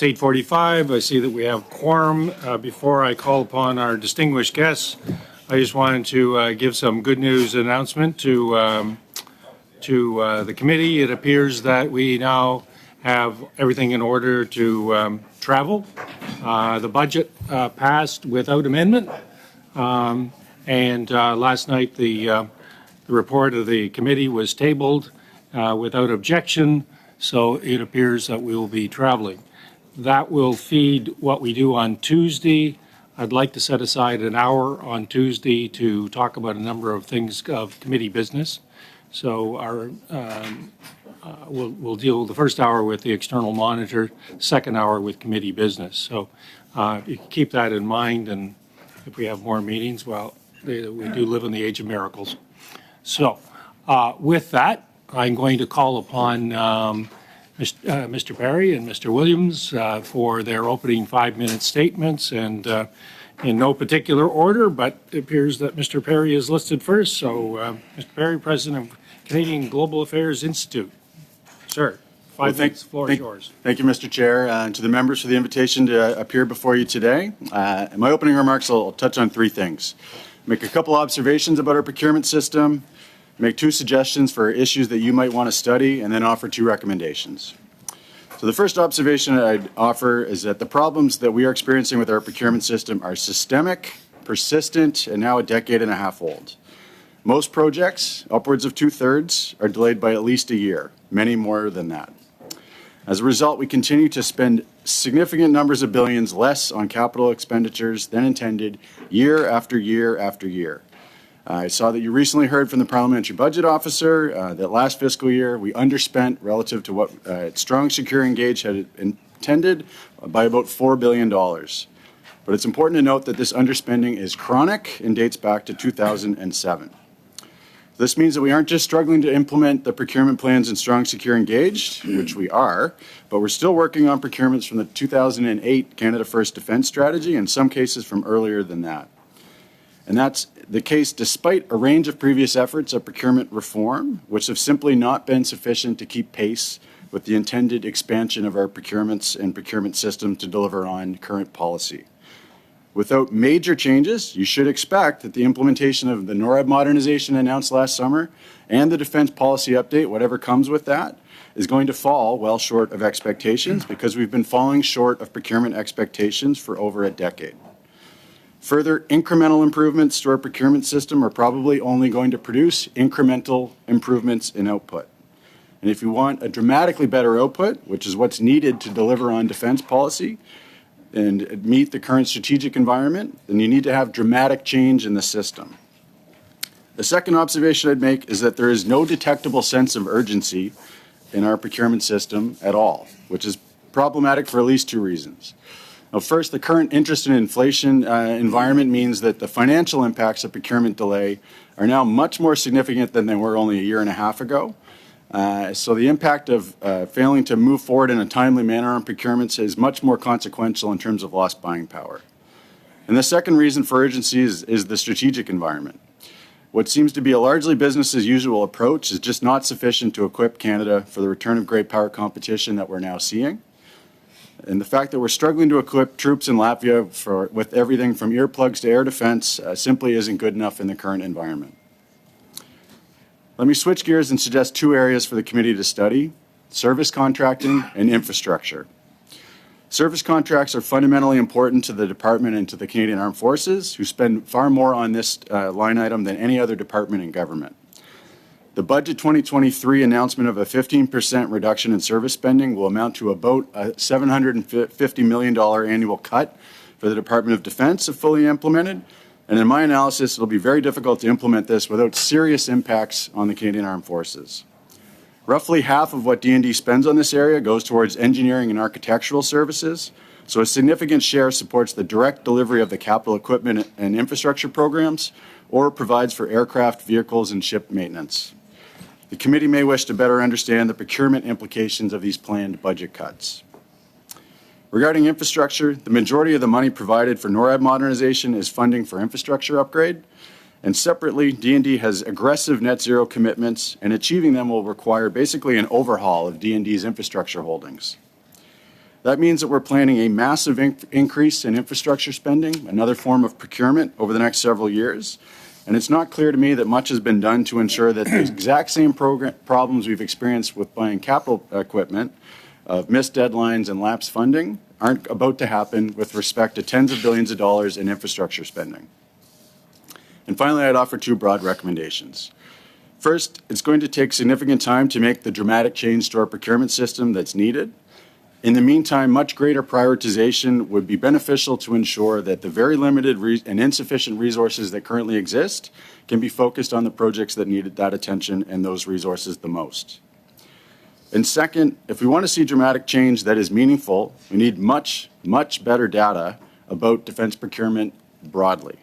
It's 8:45. I see that we have quorum. Before I call upon our distinguished guests, I just wanted to give some good news announcement to the committee. It appears that we now have everything in order to travel. The budget passed without amendment, and last night the report of the committee was tabled without objection, so it appears that we will be traveling. That will feed what we do on Tuesday. I'd like to set aside an hour on Tuesday to talk about a number of things of committee business. So we'll deal the first hour with the external monitor, second hour with committee business. So you can keep that in mind, and if we have more meetings, well, we do live in the age of miracles. So with that, I'm going to call upon Mr. Perry and Mr. Williams for their opening 5-minute statements, and in no particular order, but it appears that Mr. Perry is listed first. So Mr. Perry, President of Canadian Global Affairs Institute. Sir, 5 minutes, floor is yours. Thank you, Mr. Chair, and to the members for the invitation to appear before you today. In my opening remarks, I'll touch on 3 things. Make a couple observations about our procurement system, make 2 suggestions for issues that you might want to study, and then offer 2 recommendations. So the first observation I'd offer is that the problems that we are experiencing with our procurement system are systemic, persistent, and now a decade and a half old. Most projects, upwards of 2/3, are delayed by at least a year, many more than that. As a result, we continue to spend significant numbers of billions less on capital expenditures than intended year after year after year. I saw that you recently heard from the Parliamentary Budget Officer that last fiscal year we underspent relative to what Strong, Secure, Engage had intended by about $4 billion. But it's important to note that this underspending is chronic and dates back to 2007. This means that we aren't just struggling to implement the procurement plans in Strong, Secure, Engaged, which we are, but we're still working on procurements from the 2008 Canada First Defence Strategy, in some cases from earlier than that. And that's the case despite a range of previous efforts of procurement reform, which have simply not been sufficient to keep pace with the intended expansion of our procurements and procurement system to deliver on current policy. Without major changes, you should expect that the implementation of the NORAD modernization announced last summer and the defense policy update, whatever comes with that, is going to fall well short of expectations because we've been falling short of procurement expectations for over a decade. Further incremental improvements to our procurement system are probably only going to produce incremental improvements in output. And if you want a dramatically better output, which is what's needed to deliver on defense policy and meet the current strategic environment, then you need to have dramatic change in the system. The second observation I'd make is that there is no detectable sense of urgency in our procurement system at all, which is problematic for at least 2 reasons. Now, first, the current interest and inflation environment means that the financial impacts of procurement delay are now much more significant than they were only a year and a half ago. So the impact of failing to move forward in a timely manner on procurements is much more consequential in terms of lost buying power. And the second reason for urgency is the strategic environment. What seems to be a largely business as usual approach is just not sufficient to equip Canada for the return of great power competition that we're now seeing. And the fact that we're struggling to equip troops in Latvia with everything from earplugs to air defense simply isn't good enough in the current environment. Let me switch gears and suggest 2 areas for the committee to study: service contracting and infrastructure. Service contracts are fundamentally important to the department and to the Canadian Armed Forces, who spend far more on this line item than any other department in government. The Budget 2023 announcement of a 15% reduction in service spending will amount to about a $750 million annual cut for the Department of Defense if fully implemented. And in my analysis, it'll be very difficult to implement this without serious impacts on the Canadian Armed Forces. Roughly half of what D&D spends on this area goes towards engineering and architectural services, so a significant share supports the direct delivery of the capital equipment and infrastructure programs or provides for aircraft, vehicles, and ship maintenance. The committee may wish to better understand the procurement implications of these planned budget cuts. Regarding infrastructure, the majority of the money provided for NORAD modernization is funding for infrastructure upgrade, and separately, D&D has aggressive net zero commitments, and achieving them will require basically an overhaul of D&D's infrastructure holdings. That means that we're planning a massive increase in infrastructure spending, another form of procurement over the next several years. And it's not clear to me that much has been done to ensure that the exact same problems we've experienced with buying capital equipment of missed deadlines and lapsed funding aren't about to happen with respect to tens of billions of dollars in infrastructure spending. And finally, I'd offer two broad recommendations. First, it's going to take significant time to make the dramatic change to our procurement system that's needed. In the meantime, much greater prioritization would be beneficial to ensure that the very limited and insufficient resources that currently exist can be focused on the projects that need that attention and those resources the most. And second, if we want to see dramatic change that is meaningful, we need much, much better data about defense procurement broadly.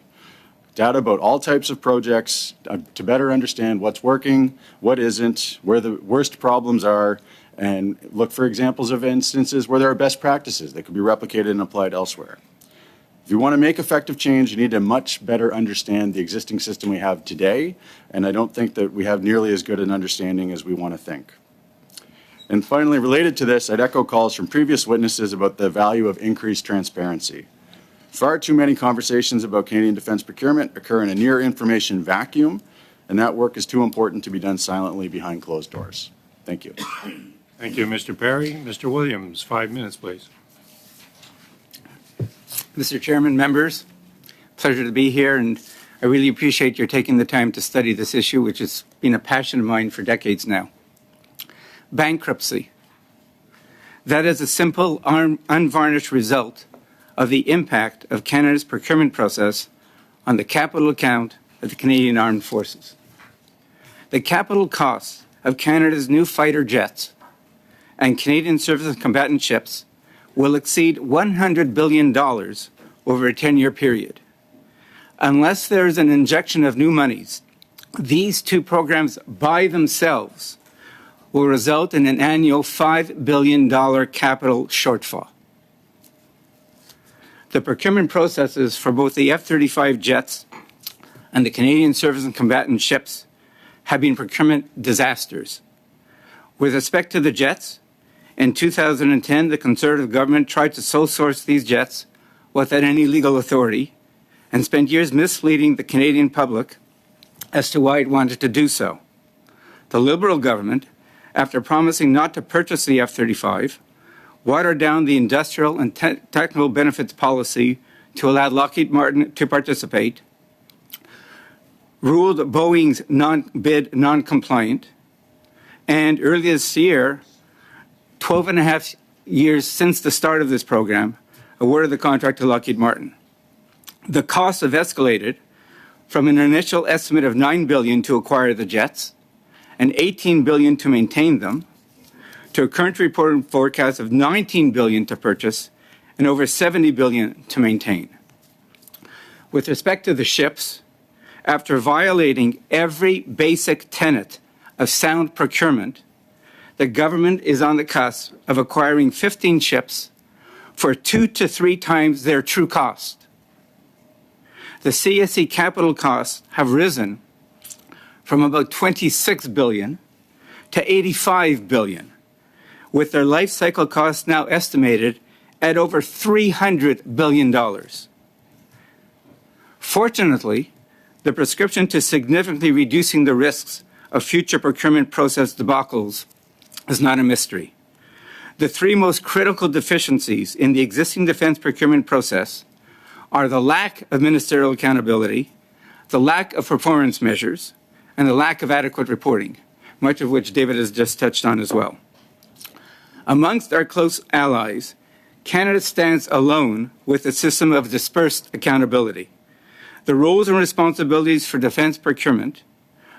Data about all types of projects to better understand what's working, what isn't, where the worst problems are, and look for examples of instances where there are best practices that could be replicated and applied elsewhere. If you want to make effective change, you need to much better understand the existing system we have today, and I don't think that we have nearly as good an understanding as we want to think. And finally, related to this, I'd echo calls from previous witnesses about the value of increased transparency. Far too many conversations about Canadian defense procurement occur in a near information vacuum, and that work is too important to be done silently behind closed doors. Thank you. Thank you, Mr. Perry. Mr. Williams, 5 minutes, please. Mr. Chairman, members, pleasure to be here, and I really appreciate your taking the time to study this issue, which has been a passion of mine for decades now. Bankruptcy. That is a simple, unvarnished result of the impact of Canada's procurement process on the capital account of the Canadian Armed Forces. The capital costs of Canada's new fighter jets and Canadian surface and combatant ships will exceed $100 billion over a 10-year period. Unless there is an injection of new monies, these two programs by themselves will result in an annual $5 billion capital shortfall. The procurement processes for both the F-35 jets and the Canadian surface and combatant ships have been procurement disasters. With respect to the jets, in 2010, the Conservative government tried to sole source these jets without any legal authority and spent years misleading the Canadian public as to why it wanted to do so. The Liberal government, after promising not to purchase the F-35, watered down the industrial and technical benefits policy to allow Lockheed Martin to participate, ruled Boeing's bid non-compliant, and earlier this year, 12 and a half years since the start of this program, awarded the contract to Lockheed Martin. The costs have escalated from an initial estimate of $9 billion to acquire the jets and $18 billion to maintain them, to a current reported forecast of $19 billion to purchase and over $70 billion to maintain. With respect to the ships, after violating every basic tenet of sound procurement, the government is on the cusp of acquiring 15 ships for 2 to 3 times their true cost. The CSE capital costs have risen from about $26 billion to $85 billion, with their life cycle costs now estimated at over $300 billion. Fortunately, the prescription to significantly reducing the risks of future procurement process debacles is not a mystery. The 3 most critical deficiencies in the existing defense procurement process are the lack of ministerial accountability, the lack of performance measures, and the lack of adequate reporting, much of which David has just touched on as well. Amongst our close allies, Canada stands alone with a system of dispersed accountability. The roles and responsibilities for defense procurement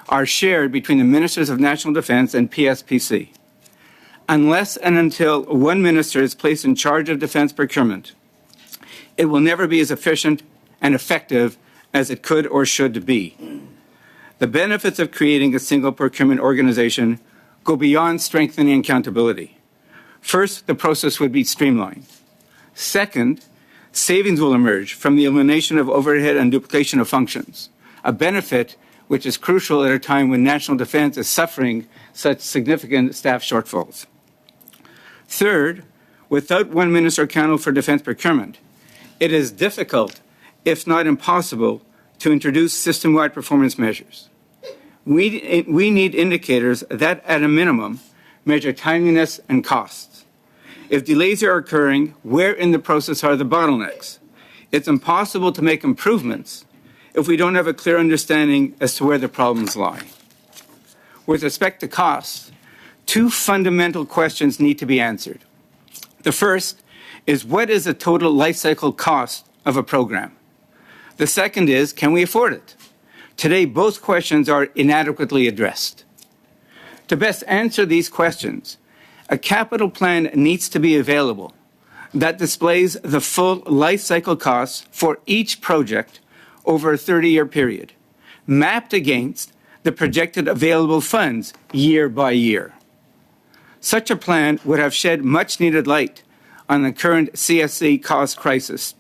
are shared between the Ministers of National Defense and PSPC. Unless and until one minister is placed in charge of defense procurement, it will never be as efficient and effective as it could or should be. The benefits of creating a single procurement organization go beyond strengthening accountability. First, the process would be streamlined. Second, savings will emerge from the elimination of overhead and duplication of functions, a benefit which is crucial at a time when national defense is suffering such significant staff shortfalls. Third, Without one minister accountable for defense procurement, it is difficult, if not impossible, to introduce system-wide performance measures. We need indicators that, at a minimum, measure timeliness and costs. If delays are occurring, where in the process are the bottlenecks? It's impossible to make improvements if we don't have a clear understanding as to where the problems lie. With respect to costs, two fundamental questions need to be answered. The first is, what is the total life cycle cost of a program? The second is, can we afford it? Today, both questions are inadequately addressed. To best answer these questions, a capital plan needs to be available that displays the full life cycle costs for each project over a 30-year period, mapped against the projected available funds year by year. Such a plan would have shed much-needed light on the current CSC cost crisis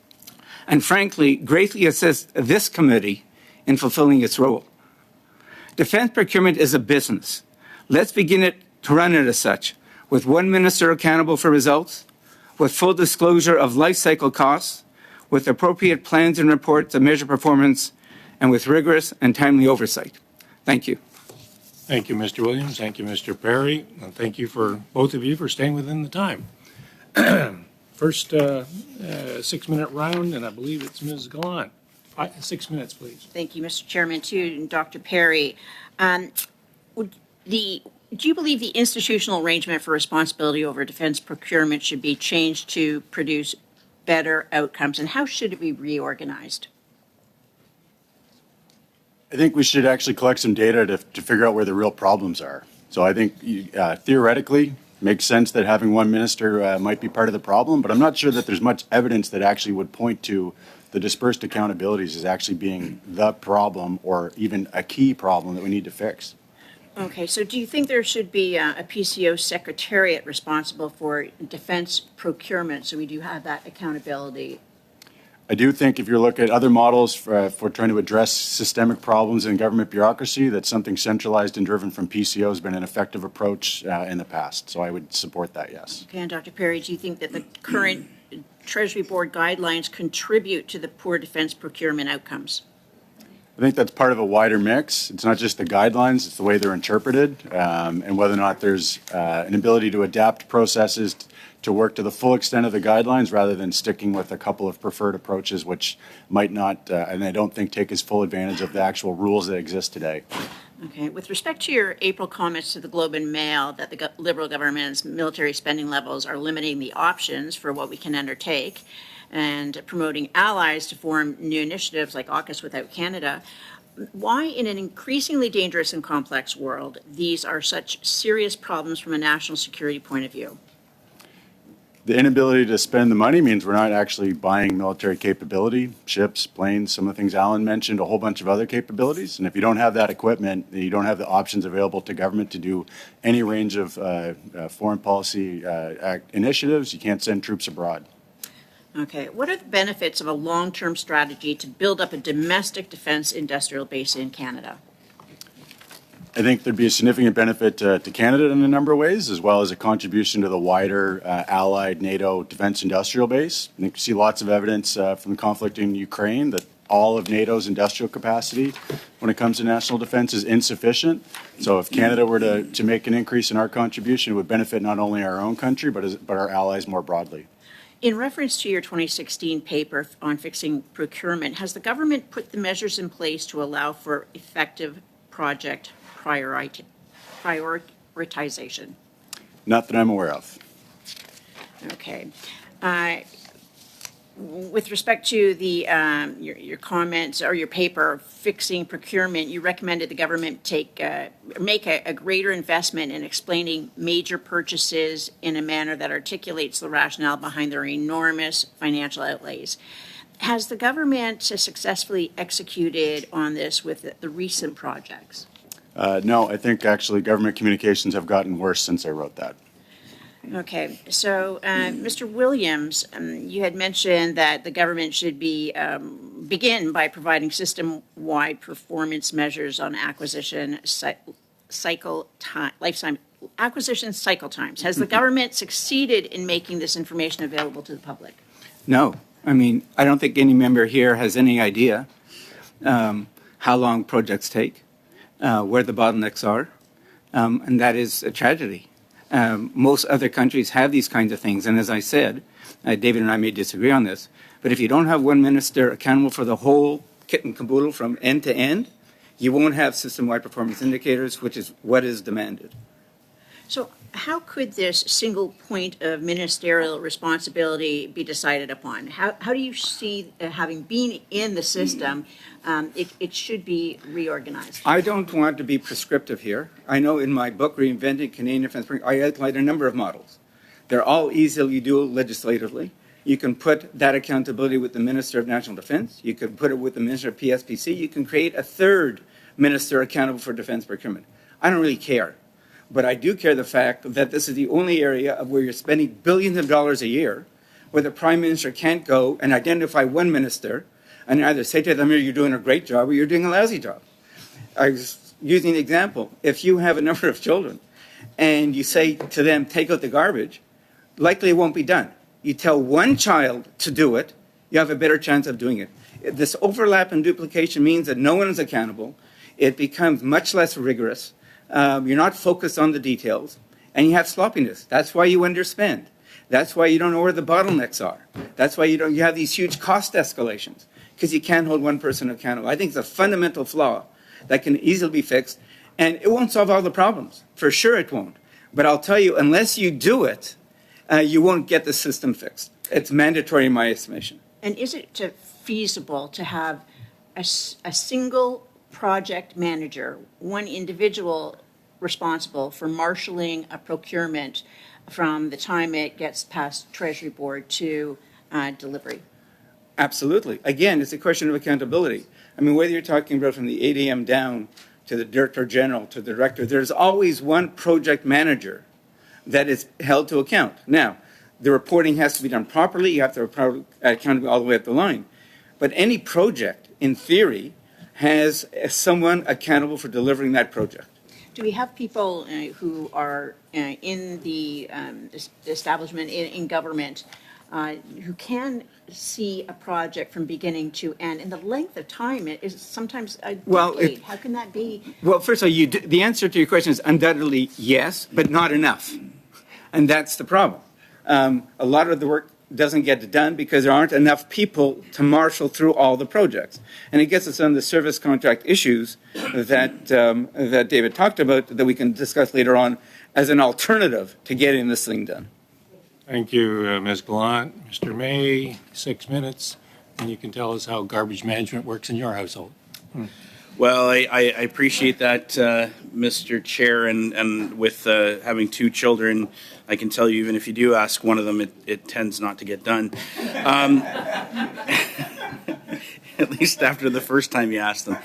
and, frankly, greatly assist this committee in fulfilling its role. Defense procurement is a business. Let's begin to run it as such, with one minister accountable for results, with full disclosure of life cycle costs, with appropriate plans and reports that measure performance, and with rigorous and timely oversight. Thank you. Thank you, Mr. Williams. Thank you, Mr. Perry. And thank you for both of you for staying within the time. First 6-minute round, and I believe it's Ms. Gallant. 6 minutes, please. Thank you, Mr. Chairman, to Dr. Perry. Do you believe the institutional arrangement for responsibility over defense procurement should be changed to produce better outcomes, and how should it be reorganized? I think we should actually collect some data to figure out where the real problems are. So I think theoretically, makes sense that having one minister might be part of the problem, but I'm not sure that there's much evidence that actually would point to the dispersed accountabilities as actually being the problem or even a key problem that we need to fix. Okay, so do you think there should be a PCO secretariat responsible for defense procurement so we do have that accountability? I do think if you look at other models for trying to address systemic problems in government bureaucracy, that something centralized and driven from PCO has been an effective approach in the past. So I would support that, yes. Okay, and Dr. Perry, do you think that the current Treasury Board guidelines contribute to the poor defense procurement outcomes? I think that's part of a wider mix. It's not just the guidelines, it's the way they're interpreted, and whether or not there's an ability to adapt processes to work to the full extent of the guidelines rather than sticking with a couple of preferred approaches which might not, and I don't think, take as full advantage of the actual rules that exist today. Okay. With respect to your April comments to the Globe and Mail that the Liberal government's military spending levels are limiting the options for what we can undertake and promoting allies to form new initiatives like AUKUS without Canada, why, in an increasingly dangerous and complex world, these are such serious problems from a national security point of view? The inability to spend the money means we're not actually buying military capability, ships, planes, some of the things Alan mentioned, a whole bunch of other capabilities. And if you don't have that equipment, you don't have the options available to government to do any range of foreign policy initiatives. You can't send troops abroad. Okay. What are the benefits of a long-term strategy to build up a domestic defense industrial base in Canada? I think there'd be a significant benefit to Canada in a number of ways, as well as a contribution to the wider allied NATO defense industrial base. I think we see lots of evidence from the conflict in Ukraine that all of NATO's industrial capacity when it comes to national defense is insufficient. So if Canada were to make an increase in our contribution, it would benefit not only our own country, but our allies more broadly. In reference to your 2016 paper on fixing procurement, has the government put the measures in place to allow for effective project prioritization? Not that I'm aware of. Okay. With respect to the your comments or your paper fixing procurement, you recommended the government make a greater investment in explaining major purchases in a manner that articulates the rationale behind their enormous financial outlays. Has the government successfully executed on this with the recent projects? No, I think actually government communications have gotten worse since I wrote that. Okay, so Mr. Williams, you had mentioned that the government should begin by providing system-wide performance measures on acquisition cycle time, lifetime acquisition cycle times. Has the government succeeded in making this information available to the public? No. I mean, I don't think any member here has any idea how long projects take, where the bottlenecks are, and that is a tragedy. Most other countries have these kinds of things, and as I said, David and I may disagree on this, but if you don't have one minister accountable for the whole kit and caboodle from end to end, you won't have system-wide performance indicators, which is what is demanded. So how could this single point of ministerial responsibility be decided upon? How do you see, having been in the system, it should be reorganized? I don't want to be prescriptive here. I know in my book, Reinventing Canadian Defence, I outlined a number of models. They're all easily doable legislatively. You can put that accountability with the Minister of National Defence. You can put it with the Minister of PSPC. You can create a third minister accountable for defence procurement. I don't really care. But I do care the fact that this is the only area of where you're spending billions of dollars a year, where the Prime Minister can't go and identify one minister and either say to them, you're doing a great job or you're doing a lousy job. I was using an example. If you have a number of children and you say to them, take out the garbage, likely it won't be done. You tell one child to do it, you have a better chance of doing it. This overlap and duplication means that no one is accountable. It becomes much less rigorous. You're not focused on the details, and you have sloppiness. That's why you underspend. That's why you don't know where the bottlenecks are. That's why you have these huge cost escalations, because you can't hold one person accountable. I think it's a fundamental flaw that can easily be fixed, and it won't solve all the problems. For sure it won't. But I'll tell you, unless you do it, you won't get the system fixed. It's mandatory in my estimation. And is it feasible to have a single project manager, one individual responsible for marshalling a procurement from the time it gets past Treasury Board to delivery? Absolutely. Again, it's a question of accountability. I mean, whether you're talking about from the ADM down to the Director General to the Director, there's always one project manager that is held to account. Now, the reporting has to be done properly. You have to report accountability all the way up the line. But any project, in theory, has someone accountable for delivering that project. Do we have people who are in the establishment, in government, who can see a project from beginning to end? And the length of time is sometimes a decade. How can that be? Well, first of all, the answer to your question is undoubtedly yes, but not enough. And that's the problem. A lot of the work doesn't get done because there aren't enough people to marshal through all the projects. And it gets us on the service contract issues that David talked about that we can discuss later on as an alternative to getting this thing done. Thank you, Ms. Gallant. Mr. May, 6 minutes, and you can tell us how garbage management works in your household. Well, I appreciate that, Mr. Chair, and with having two children, I can tell you, even if you do ask one of them, it tends not to get done. At least after the first time you ask them.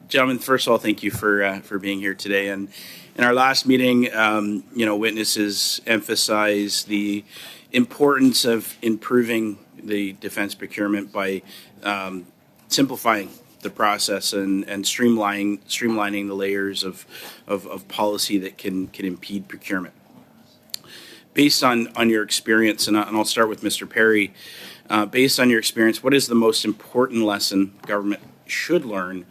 Gentlemen, first of all, thank you for being here today. And in our last meeting, witnesses emphasized the importance of improving the defense procurement by simplifying the process and streamlining the layers of policy that can impede procurement. Based on your experience, and I'll start with Mr. Perry, based on your experience, what is the most important lesson government should learn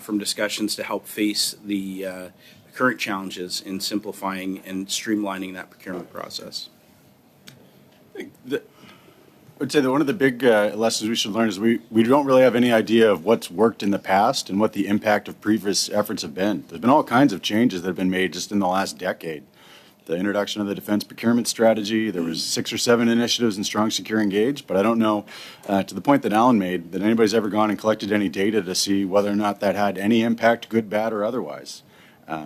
from discussions to help face the current challenges in simplifying and streamlining that procurement process? I would say that one of the big lessons we should learn is we don't really have any idea of what's worked in the past and what the impact of previous efforts have been. There's been all kinds of changes that have been made just in the last decade. The introduction of the defense procurement strategy, there was 6 or 7 initiatives in Strong, Secure, Engage, but I don't know, to the point that Alan made, that anybody's ever gone and collected any data to see whether or not that had any impact, good, bad, or otherwise.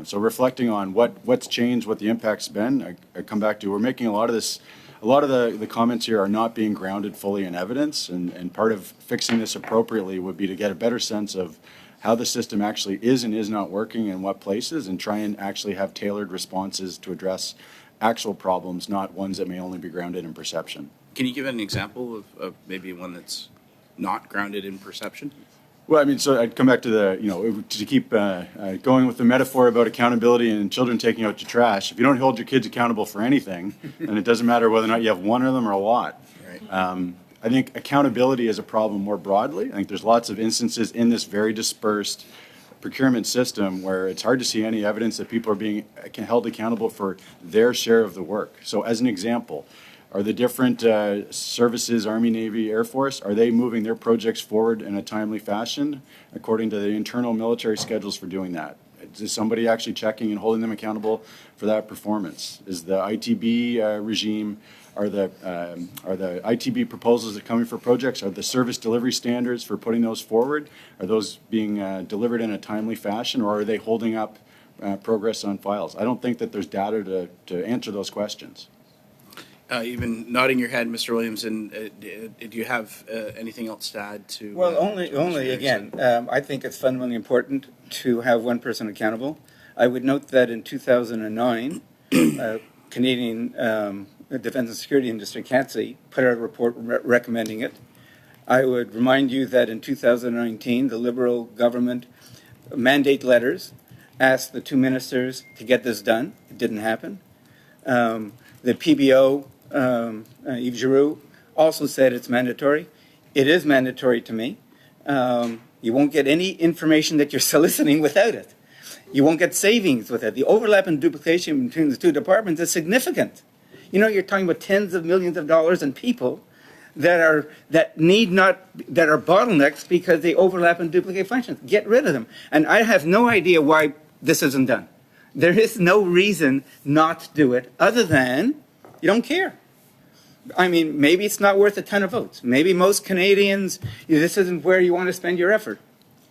So reflecting on what's changed, what the impact's been, I come back to, we're making a lot of this. A lot of the comments here are not being grounded fully in evidence, and part of fixing this appropriately would be to get a better sense of how the system actually is and is not working in what places, and try and actually have tailored responses to address actual problems, not ones that may only be grounded in perception. Can you give an example of maybe one that's not grounded in perception? Well, I mean, so I'd come back to to keep going with the metaphor about accountability and children taking out your trash. If you don't hold your kids accountable for anything, then it doesn't matter whether or not you have one of them or a lot. Right. I think accountability is a problem more broadly. I think there's lots of instances in this very dispersed procurement system where it's hard to see any evidence that people are being held accountable for their share of the work. So as an example, are the different services, Army, Navy, Air Force, are they moving their projects forward in a timely fashion according to the internal military schedules for doing that? Is somebody actually checking and holding them accountable for that performance? Is the ITB regime, are the ITB proposals that are coming for projects, are the service delivery standards for putting those forward, are those being delivered in a timely fashion, or are they holding up progress on files? I don't think that there's data to answer those questions. You've been nodding your head, Mr. Williams, and do you have anything else to add to? Well, to only again, I think it's fundamentally important to have one person accountable. I would note that in 2009, Canadian Defence and Security Industry, CATSI, put out a report recommending it. I would remind you that in 2019, the Liberal government mandate letters asked the two ministers to get this done. It didn't happen. The PBO, Yves Giroux, also said it's mandatory. It is mandatory to me. You won't get any information that you're soliciting without it. You won't get savings with it. The overlap and duplication between the two departments is significant. You know, you're talking about tens of millions of dollars and people that are bottlenecks because they overlap and duplicate functions. Get rid of them. And I have no idea why this isn't done. There is no reason not to do it other than you don't care. I mean, maybe it's not worth a ton of votes. Maybe most Canadians, this isn't where you want to spend your effort.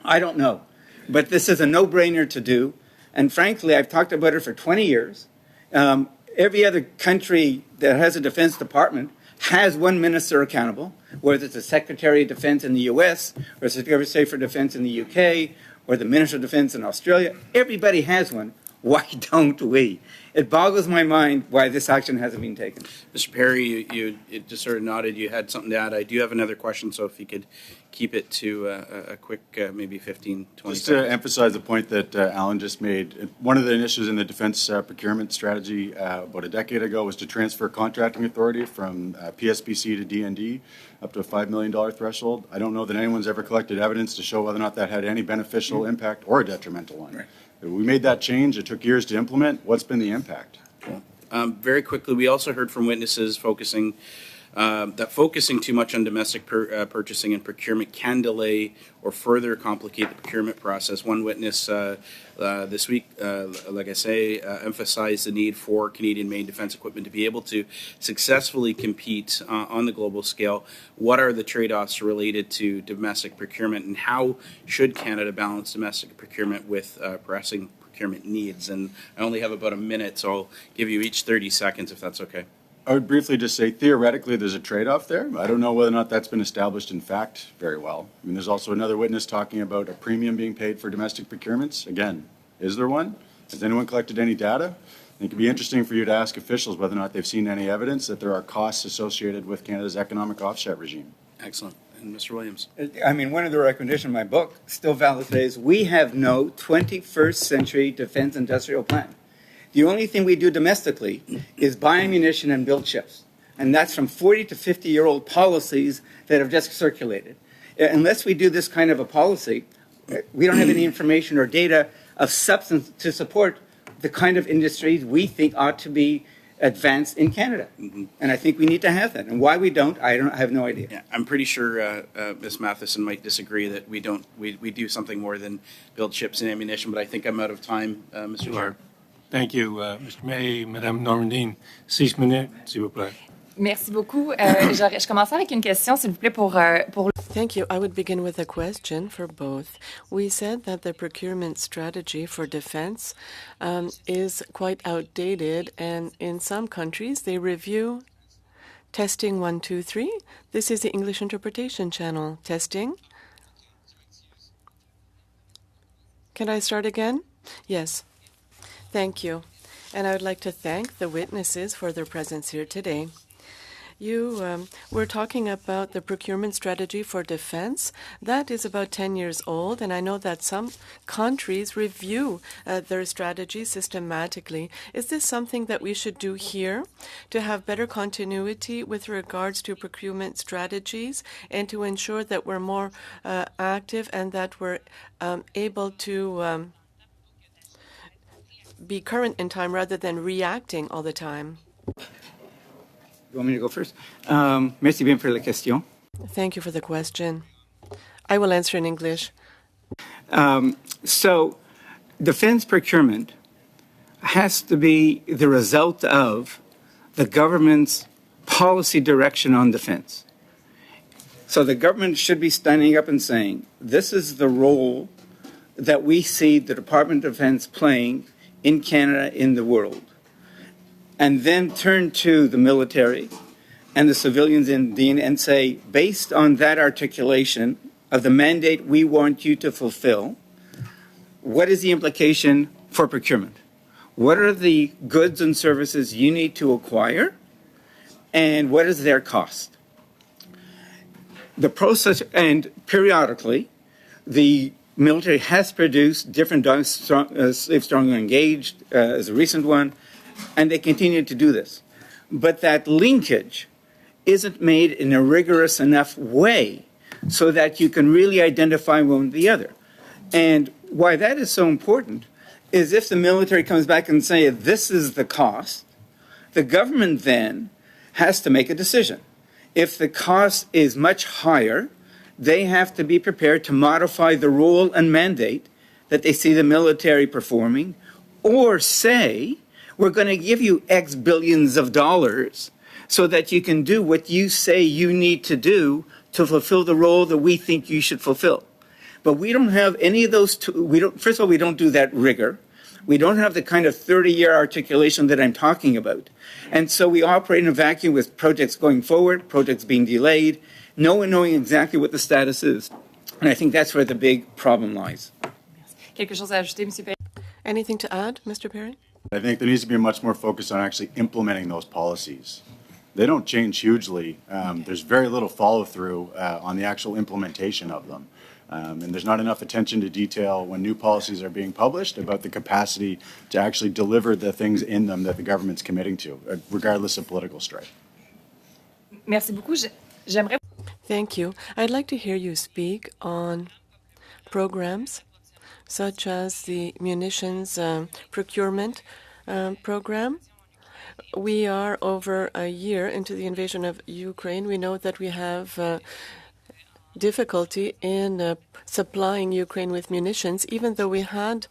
I don't know. But this is a no-brainer to do. And frankly, I've talked about it for 20 years. Every other country that has a Defense Department has one minister accountable, whether it's the Secretary of Defense in the US, or the Secretary of State for Defense in the UK, or the Minister of Defense in Australia. Everybody has one. Why don't we? It boggles my mind why this action hasn't been taken. Mr. Perry, you just sort of nodded. You had something to add. I do have another question, so if you could keep it to a quick, maybe 15, 20 Just seconds. to emphasize the point that Alan just made, one of the initiatives in the defense procurement strategy about a decade ago was to transfer contracting authority from PSPC to DND up to a $5 million threshold. I don't know that anyone's ever collected evidence to show whether or not that had any beneficial impact or a detrimental one. Right. We made that change. It took years to implement. What's been the impact? Very quickly, we also heard from witnesses focusing too much on domestic purchasing and procurement can delay or further complicate the procurement process. One witness this week, like I say, emphasized the need for Canadian-made defense equipment to be able to successfully compete on the global scale. What are the trade-offs related to domestic procurement, and how should Canada balance domestic procurement with pressing procurement needs? And I only have about a minute, so I'll give you each 30 seconds if that's okay. I would briefly just say, theoretically, there's a trade-off there. I don't know whether or not that's been established in fact very well. I mean, there's also another witness talking about a premium being paid for domestic procurements. Again, is there one? Has anyone collected any data? I think it'd be interesting for you to ask officials whether or not they've seen any evidence that there are costs associated with Canada's economic offset regime. Excellent. And Mr. Williams. I mean, one of the recommendations in my book, still valid today, is we have no 21st century defense industrial plan. The only thing we do domestically is buy ammunition and build ships. And that's from 40 to 50-year-old policies that have just circulated. Unless we do this kind of a policy, we don't have any information or data of substance to support the kind of industries we think ought to be advanced in Canada. Mm-hmm. And I think we need to have that. And why we don't, I have no idea. Yeah, I'm pretty sure Ms. Matheson might disagree that we do something more than build ships and ammunition, but I think I'm out of time, Mr. Chair. Thank you, Mr. May, Madame Normandine. 6 minutes, s'il vous plaît. Merci beaucoup. Je commencerai avec une question, s'il vous plaît, pour. Thank you. I would begin with a question for both. We said that the procurement strategy for defense is quite outdated, and in some countries they review testing 1, 2, 3. This is the English interpretation channel. Testing. Can I start again? Yes. Thank you. And I would like to thank the witnesses for their presence here today. You were talking about the procurement strategy for defense. That is about 10 years old, and I know that some countries review their strategy systematically. Is this something that we should do here to have better continuity with regards to procurement strategies and to ensure that we're more active and that we're able to be current in time rather than reacting all the time? You want me to go first? Merci bien pour la question. Thank you for the question. I will answer in English. So, defense procurement has to be the result of the government's policy direction on defense. So the government should be standing up and saying, this is the role that we see the Department of Defense playing in Canada, in the world. And then turn to the military and the civilians in NDDN and say, based on that articulation of the mandate we want you to fulfill, what is the implication for procurement? What are the goods and services you need to acquire? And what is their cost? The process, and periodically, the military has produced different Slave Strong Engaged as a recent one, and they continue to do this. But that linkage isn't made in a rigorous enough way so that you can really identify one with the other. And why that is so important is if the military comes back and say, this is the cost, the government then has to make a decision. If the cost is much higher, they have to be prepared to modify the role and mandate that they see the military performing, or say, we're going to give you X billions of dollars so that you can do what you say you need to do to fulfill the role that we think you should fulfill. But we don't have any of those first of all, we don't do that rigor. We don't have the kind of 30-year articulation that I'm talking about. And so we operate in a vacuum with projects going forward, projects being delayed, no one knowing exactly what the status is. And I think that's where the big problem lies. Quelque chose à ajouter, M. Perry? Anything to add, Mr. Perry? I think there needs to be much more focus on actually implementing those policies. They don't change hugely. There's very little follow-through on the actual implementation of them. And there's not enough attention to detail when new policies are being published about the capacity to actually deliver the things in them that the government's committing to, regardless of political strife. Merci beaucoup. J'aimerais... Thank you. I'd like to hear you speak on programs such as the munitions procurement program. We are over a year into the invasion of Ukraine. We know that we have difficulty in supplying Ukraine with munitions, even though we had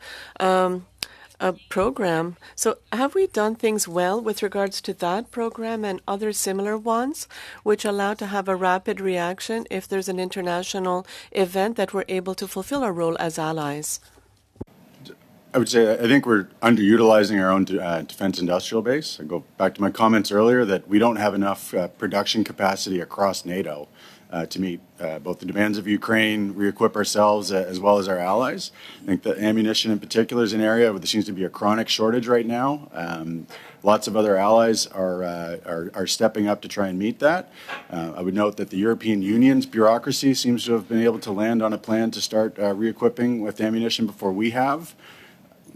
a program. So have we done things well with regards to that program and other similar ones, which allow to have a rapid reaction if there's an international event that we're able to fulfill our role as allies? I would say I think we're underutilizing our own defense industrial base. I go back to my comments earlier that we don't have enough production capacity across NATO to meet both the demands of Ukraine, re-equip ourselves as well as our allies. I think that ammunition in particular is an area where there seems to be a chronic shortage right now. Lots of other allies are stepping up to try and meet that. I would note that the European Union's bureaucracy seems to have been able to land on a plan to start re-equipping with ammunition before we have.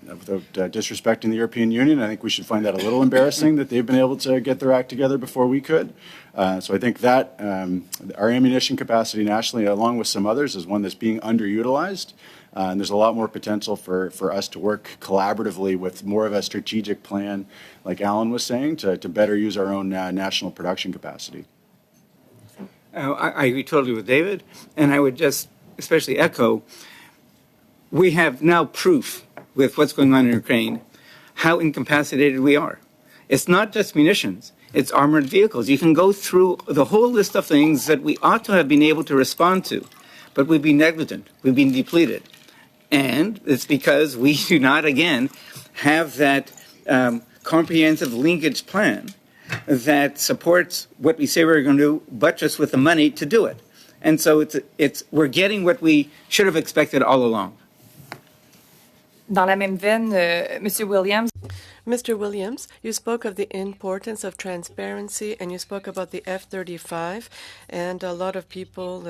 Without disrespecting the European Union, I think we should find that a little embarrassing that they've been able to get their act together before we could. So I think that our ammunition capacity nationally, along with some others, is one that's being underutilized. And there's a lot more potential for us to work collaboratively with more of a strategic plan, like Alan was saying, to better use our own national production capacity. I agree totally with David, and I would just especially echo, we have now proof with what's going on in Ukraine, how incapacitated we are. It's not just munitions, it's armored vehicles. You can go through the whole list of things that we ought to have been able to respond to, but we've been negligent, we've been depleted. And it's because we do not, again, have that comprehensive linkage plan that supports what we say we're going to do, but just with the money to do it. And so we're getting what we should have expected all along. Dans la même veine, M. Williams. Mr. Williams, you spoke of the importance of transparency and you spoke about the F-35, and a lot of people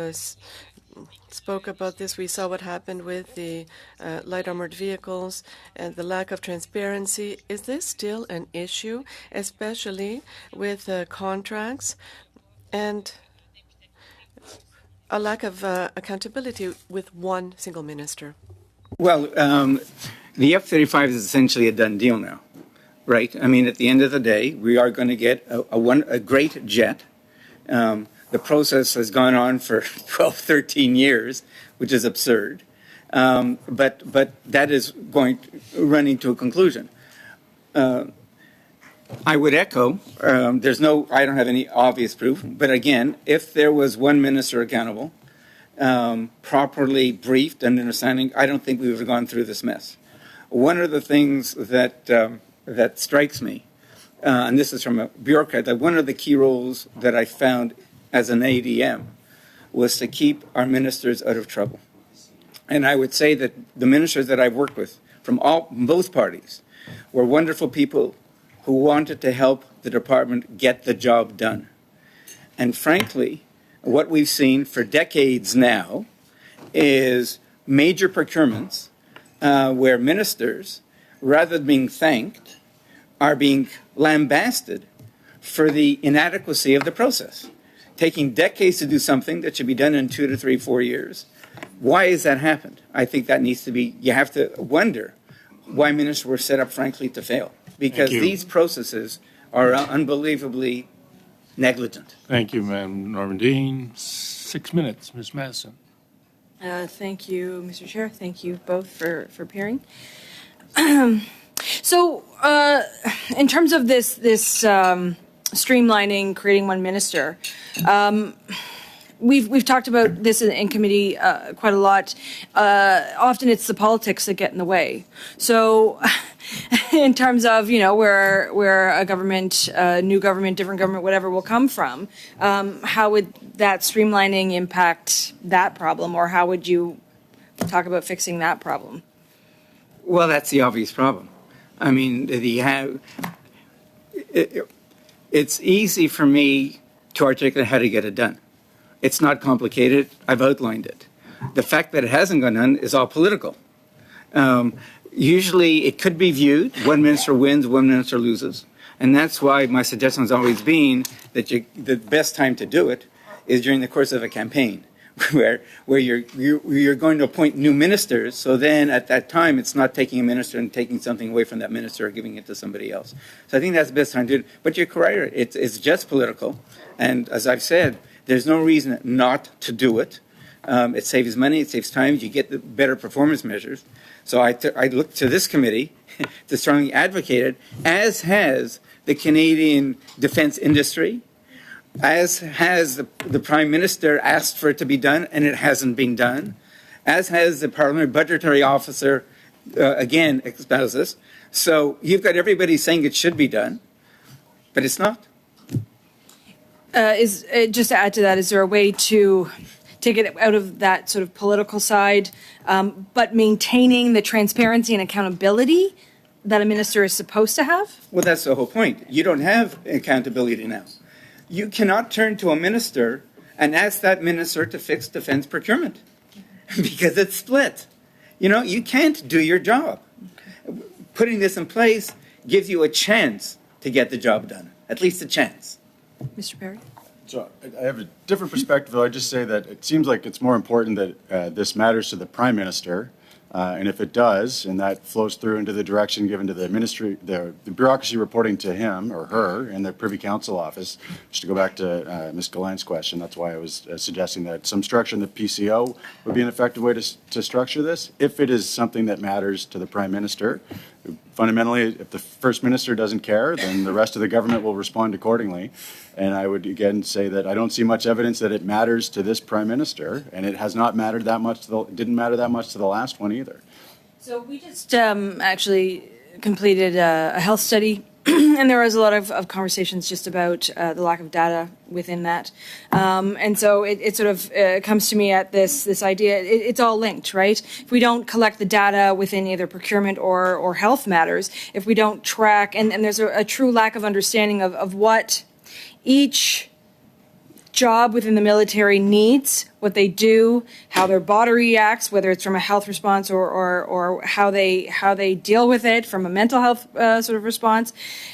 spoke about this. We saw what happened with the light armored vehicles and the lack of transparency. Is this still an issue, especially with contracts and a lack of accountability with one single minister? Well, the F-35 is essentially a done deal now, right? I mean, at the end of the day, we are going to get a great jet. The process has gone on for 12, 13 years, which is absurd. But that is running to a conclusion. I would echo, I don't have any obvious proof, but again, if there was one minister accountable, properly briefed and understanding, I don't think we would have gone through this mess. One of the things that strikes me, and this is from a bureaucrat, that one of the key roles that I found as an ADM was to keep our ministers out of trouble. And I would say that the ministers that I've worked with from both parties were wonderful people who wanted to help the department get the job done. And frankly, what we've seen for decades now is major procurements where ministers, rather than being thanked, are being lambasted for the inadequacy of the process. Taking decades to do something that should be done in 2 to 3, 4 years. Why has that happened? I think that needs to be, you have to wonder why ministers were set up, frankly, to fail. Because these processes are unbelievably negligent. Thank you, Madam Normandine. 6 minutes, Ms. Madison. Thank you, Mr. Chair. Thank you both for appearing. So, in terms of this streamlining, creating one minister, we've talked about this in committee quite a lot. Often it's the politics that get in the way. So, in terms of where a government, new government, different government, whatever will come from, how would that streamlining impact that problem, or how would you talk about fixing that problem? Well, that's the obvious problem. I mean, it's easy for me to articulate how to get it done. It's not complicated. I've outlined it. The fact that it hasn't gone done is all political. Usually it could be viewed, one minister wins, one minister loses. And that's why my suggestion has always been that the best time to do it is during the course of a campaign, where you're going to appoint new ministers. So then at that time, it's not taking a minister and taking something away from that minister or giving it to somebody else. So I think that's the best time to do it. But you're correct, it's just political. And as I've said, there's no reason not to do it. It saves money, it saves time, you get the better performance measures. So I look to this committee to strongly advocate it, as has the Canadian defense industry, as has the Prime Minister asked for it to be done, and it hasn't been done, as has the Parliamentary Budgetary Officer, again, espoused this. So you've got everybody saying it should be done, but it's not. Just to add to that, is there a way to take it out of that sort of political side, but maintaining the transparency and accountability that a minister is supposed to have? Well, that's the whole point. You don't have accountability now. You cannot turn to a minister and ask that minister to fix defense procurement because it's split. You can't do your job. Okay. Putting this in place gives you a chance to get the job done, at least a chance. Mr. Perry? So I have a different perspective, though. I just say that it seems like it's more important that this matters to the Prime Minister. And if it does, and that flows through into the direction given to the ministry, the bureaucracy reporting to him or her in the Privy Council office, just to go back to Ms. Gallant's question, that's why I was suggesting that some structure in the PCO would be an effective way to structure this. If it is something that matters to the Prime Minister, fundamentally, if the First Minister doesn't care, then the rest of the government will respond accordingly. And I would again say that I don't see much evidence that it matters to this Prime Minister, and it has not mattered that much. Didn't matter that much to the last one either. So we just actually completed a health study and there was a lot of conversations just about the lack of data within that. And so it sort of comes to me at this idea, it's all linked, right? If we don't collect the data within either procurement or health matters, if we don't track, and there's a true lack of understanding of what each job within the military needs, what they do, how their body reacts, whether it's from a health response or how they deal with it from a mental health sort of response.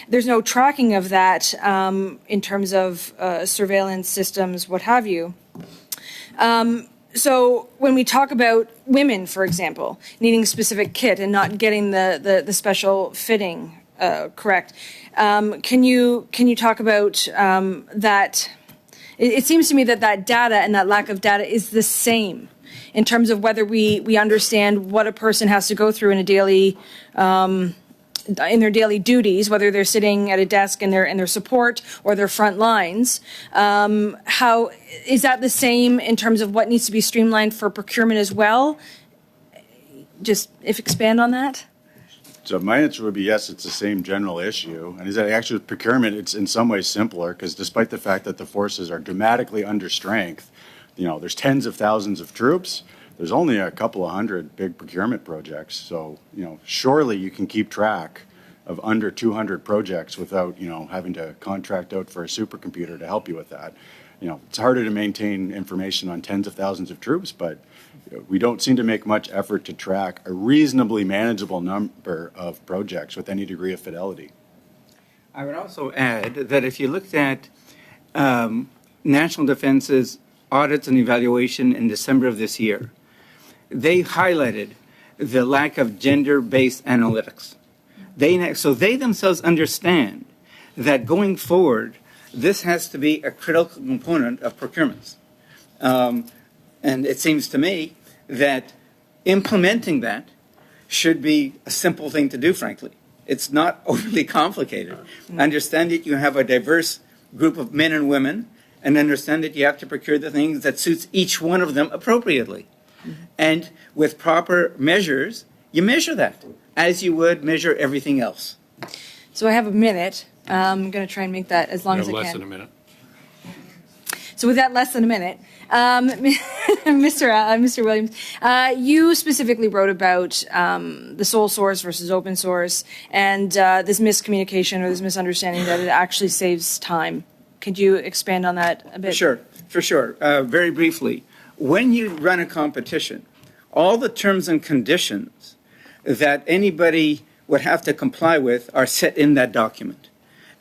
There's no tracking of that in terms of surveillance systems, what have you. So when we talk about women, for example, needing specific kit and not getting the special fitting correct, can you talk about that? It seems to me that data and that lack of data is the same in terms of whether we understand what a person has to go through in a daily in their daily duties, whether they're sitting at a desk in their support or their front lines. How is that the same in terms of what needs to be streamlined for procurement as well? Just expand on that. So my answer would be yes, it's the same general issue. And is that actually with procurement, it's in some ways simpler because despite the fact that the forces are dramatically under strength, there's tens of thousands of troops, there's only a couple of hundred big procurement projects. So, surely you can keep track of under 200 projects without, having to contract out for a supercomputer to help you with that. It's harder to maintain information on tens of thousands of troops, but we don't seem to make much effort to track a reasonably manageable number of projects with any degree of fidelity. I would also add that if you looked at National Defense's audits and evaluation in December of this year, they highlighted the lack of gender-based analytics. So they themselves understand that going forward, this has to be a critical component of procurements. And it seems to me that implementing that should be a simple thing to do, frankly. It's not overly complicated. Understand that you have a diverse group of men and women, and understand that you have to procure the things that suits each one of them appropriately. And with proper measures, you measure that as you would measure everything else. So I have a minute. I'm going to try and make that as long as I can. Less than a minute. So with that less than a minute, Mr. Williams, you specifically wrote about the sole source versus open source and this miscommunication or this misunderstanding that it actually saves time. Could you expand on that a bit? For sure. Very briefly, when you run a competition, all the terms and conditions that anybody would have to comply with are set in that document.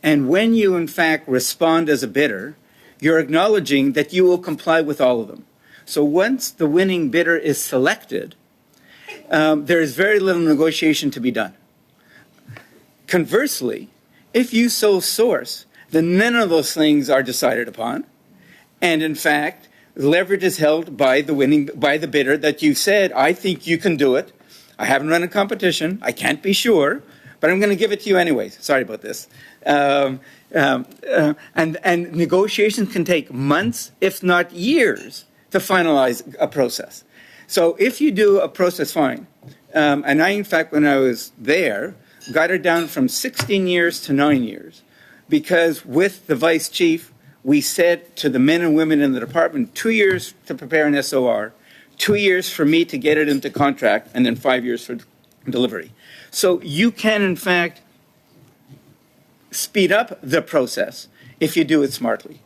And when you, in fact, respond as a bidder, you're acknowledging that you will comply with all of them. So once the winning bidder is selected, there is very little negotiation to be done. Conversely, if you sole source, then none of those things are decided upon. And in fact, leverage is held by the bidder that you said, I think you can do it. I haven't run a competition. I can't be sure, but I'm going to give it to you anyway. Sorry about this. And negotiations can take months, if not years, to finalize a process. So if you do a process fine, and I, in fact, when I was there, got it down from 16 years to 9 years, because with the vice chief, we said to the men and women in the department, 2 years to prepare an SOR, 2 years for me to get it into contract, and then 5 years for delivery. So you can, in fact, speed up the process if you do it smartly.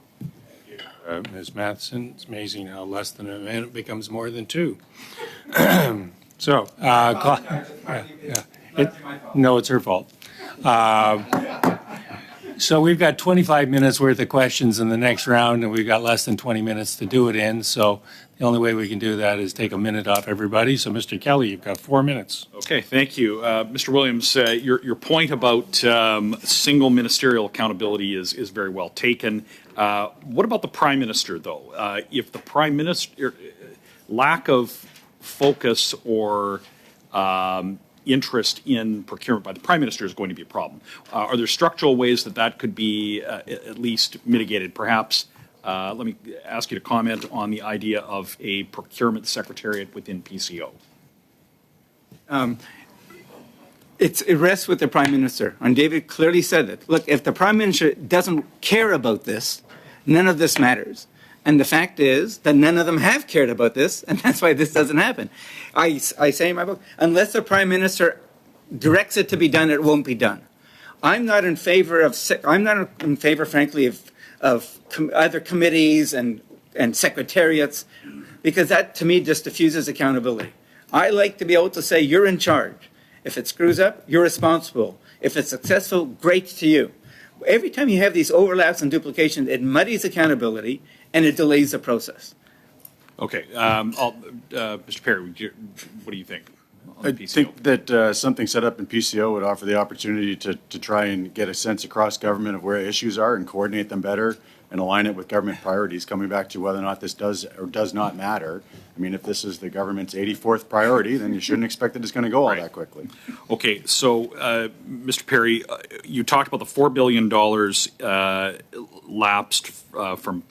Ms. Matheson, it's amazing how less than a minute becomes more than two. No, it's her fault. So we've got 25 minutes worth of questions in the next round, and we've got less than 20 minutes to do it in. So the only way we can do that is take a minute off everybody. So, Mr. Kelly, you've got 4 minutes. Okay, thank you. Mr. Williams, your point about single ministerial accountability is very well taken. What about the Prime Minister, though? If the Prime Minister, lack of focus or interest in procurement by the Prime Minister is going to be a problem. Are there structural ways that could be at least mitigated? Perhaps, let me ask you to comment on the idea of a procurement secretariat within PCO. It rests with the Prime Minister. And David clearly said it. Look, if the Prime Minister doesn't care about this, none of this matters. And the fact is that none of them have cared about this, and that's why this doesn't happen. I say in my book, unless the Prime Minister directs it to be done, it won't be done. I'm not in favor, frankly, of either committees and secretariats, because that, to me, just diffuses accountability. I like to be able to say, you're in charge. If it screws up, you're responsible. If it's successful, great to you. Every time you have these overlaps and duplications, it muddies accountability and it delays the process. Okay, Mr. Perry, what do you think? I think that something set up in PCO would offer the opportunity to try and get a sense across government of where issues are and coordinate them better and align it with government priorities, coming back to whether or not this does or does not matter. I mean, if this is the government's 84th priority, then you shouldn't expect that it's going to go all that quickly. Okay, so, Mr. Perry, you talked about the $4 billion lapsed from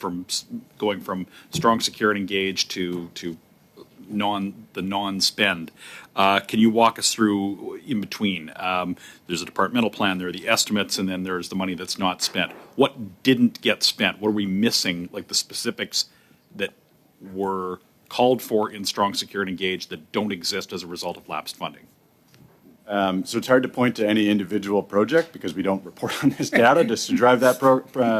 going from strong, secure, and engaged to the non-spend. Can you walk us through in between? There's a departmental plan, there are the estimates, and then there's the money that's not spent. What didn't get spent? What are we missing, like the specifics that were called for in strong, secure, and engaged that don't exist as a result of lapsed funding? So it's hard to point to any individual project because we don't report on this data just to drive that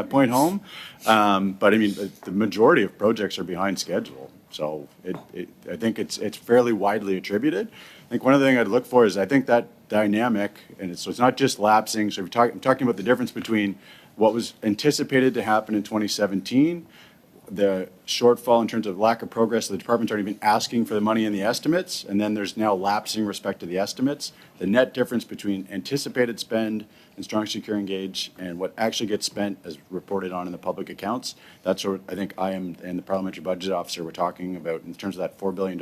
point home. But I mean, the majority of projects are behind schedule. So I think it's fairly widely attributed. I think one other thing I'd look for is I think that dynamic, and so it's not just lapsing. So I'm talking about the difference between what was anticipated to happen in 2017, the shortfall in terms of lack of progress. The departments aren't even asking for the money in the estimates, and then there's now lapsing respect to the estimates. The net difference between anticipated spend and strong, secure, engage and what actually gets spent as reported on in the public accounts, that's what I think I am and the parliamentary budget officer were talking about in terms of that $4 billion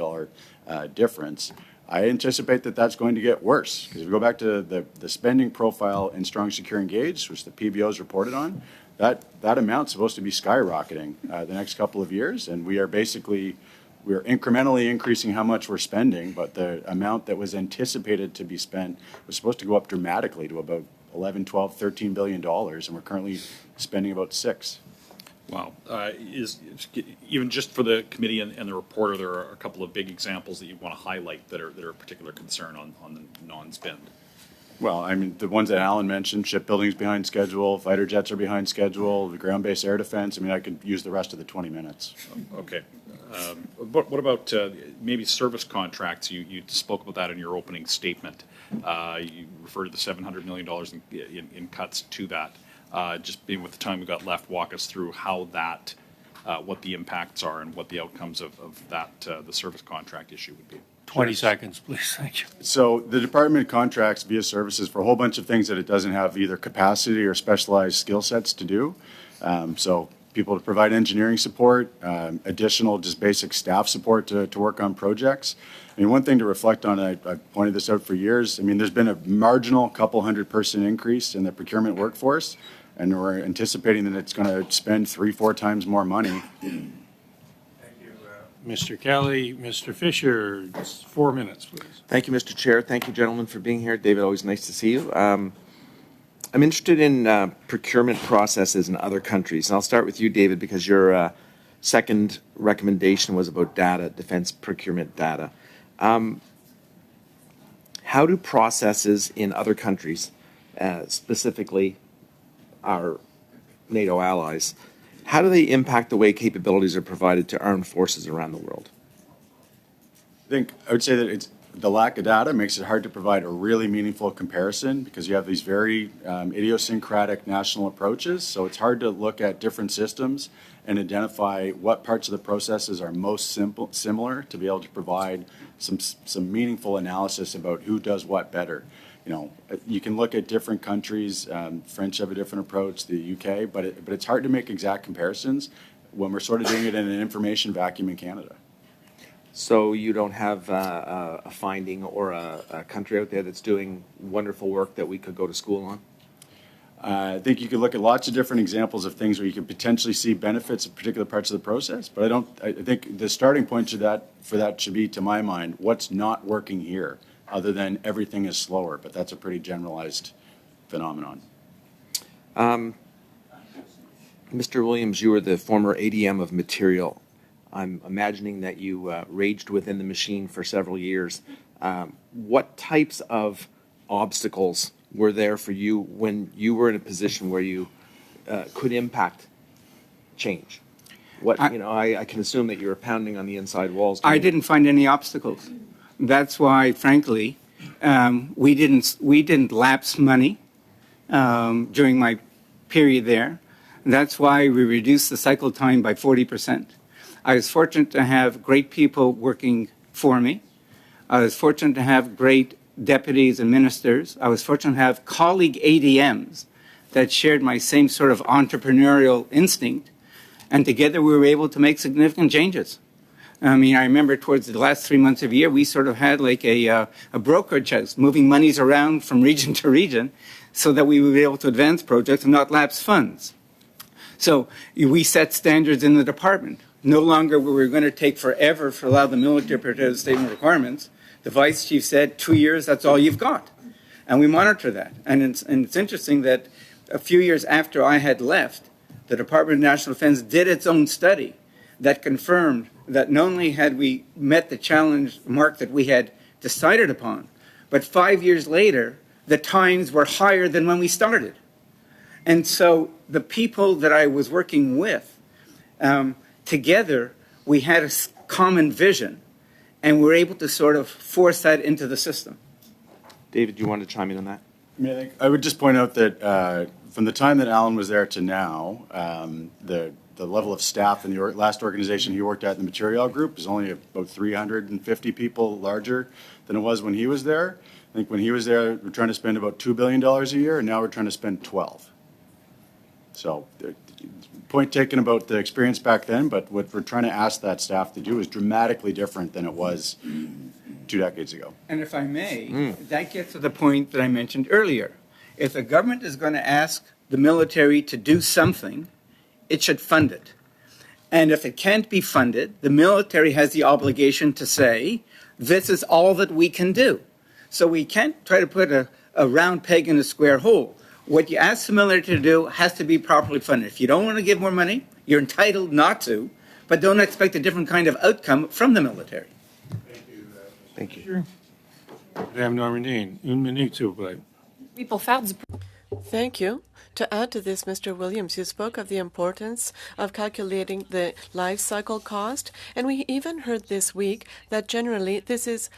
difference. I anticipate that that's going to get worse because if we go back to the spending profile in strong, secure, engage, which the PBO's reported on, that amount's supposed to be skyrocketing the next couple of years, and we're incrementally increasing how much we're spending, but the amount that was anticipated to be spent was supposed to go up dramatically to about 11, 12, $13 billion, and we're currently spending about $6. Wow. Even just for the committee and the reporter, there are a couple of big examples that you want to highlight that are a particular concern on the non-spend. Well, I mean, the ones that Alan mentioned, shipbuilding's behind schedule, fighter jets are behind schedule, the ground-based air defense. I mean, I could use the rest of the 20 minutes. Okay. But what about maybe service contracts? You spoke about that in your opening statement. You referred to the $700 million in cuts to that. Just being with the time we've got left, walk us through how that, what the impacts are and what the outcomes of that, the service contract issue would be. 20 seconds, please. Thank you. So the department contracts via services for a whole bunch of things that it doesn't have either capacity or specialized skill sets to do. So people to provide engineering support, additional just basic staff support to work on projects. I mean, one thing to reflect on, I've pointed this out for years, I mean, there's been a marginal couple hundred person increase in the procurement workforce, and we're anticipating that it's going to spend 3-4 times more money. Mr. Kelly, Mr. Fisher, 4 minutes, please. Thank you, Mr. Chair. Thank you, gentlemen, for being here. David, always nice to see you. I'm interested in procurement processes in other countries. And I'll start with you, David, because your second recommendation was about data, defense procurement data. How do processes in other countries, specifically our NATO allies, how do they impact the way capabilities are provided to armed forces around the world? I would say that the lack of data makes it hard to provide a really meaningful comparison because you have these very idiosyncratic national approaches. So it's hard to look at different systems and identify what parts of the processes are most similar to be able to provide some meaningful analysis about who does what better. You know, you can look at different countries. French have a different approach, the UK, but it's hard to make exact comparisons when we're sort of doing it in an information vacuum in Canada. So you don't have a finding or a country out there that's doing wonderful work that we could go to school on? I think you could look at lots of different examples of things where you could potentially see benefits of particular parts of the process, but I think the starting point for that should be, to my mind, what's not working here. other than everything is slower, but that's a pretty generalized phenomenon. Mr. Williams, you were the former ADM of material. I'm imagining that you raged within the machine for several years. What types of obstacles were there for you when you were in a position where you could impact change? I can assume that you were pounding on the inside walls. I didn't find any obstacles. That's why, frankly, we didn't lapse money during my period there. That's why we reduced the cycle time by 40%. I was fortunate to have great people working for me. I was fortunate to have great deputies and ministers. I was fortunate to have colleague ADMs that shared my same sort of entrepreneurial instinct. And together we were able to make significant changes. I mean, I remember towards the last 3 months of the year, we sort of had like a brokerage house, moving monies around from region to region so that we would be able to advance projects and not lapse funds. So we set standards in the department. No longer were we going to take forever to allow the military to prepare the statement of requirements. The vice chief said, 2 years, that's all you've got. And we monitor that. And it's interesting that a few years after I had left, the Department of National Defense did its own study that confirmed that not only had we met the challenge mark that we had decided upon, but 5 years later, the times were higher than when we started. And so the people that I was working with, together, we had a common vision, and we were able to sort of force that into the system. David, do you want to chime in on that? I would just point out that from the time that Alan was there to now, the level of staff in the last organization he worked at in the material group is only about 350 people larger than it was when he was there. I think when he was there, we're trying to spend about $2 billion a year, and now we're trying to spend 12. So, point taken about the experience back then, but what we're trying to ask that staff to do is dramatically different than it was 2 decades ago. And if I may, that gets to the point that I mentioned earlier. If the government is going to ask the military to do something, it should fund it. And if it can't be funded, the military has the obligation to say, this is all that we can do. So we can't try to put a round peg in a square hole. What you ask the military to do has to be properly funded. If you don't want to give more money, you're entitled not to, but don't expect a different kind of outcome from the military. Thank you. Madame Normandine, une minute, s'il vous plaît. Oui, pour faire du Thank you. To add to this, Mr. Williams, you spoke of the importance of calculating the life cycle cost, and we even heard this week that generally this is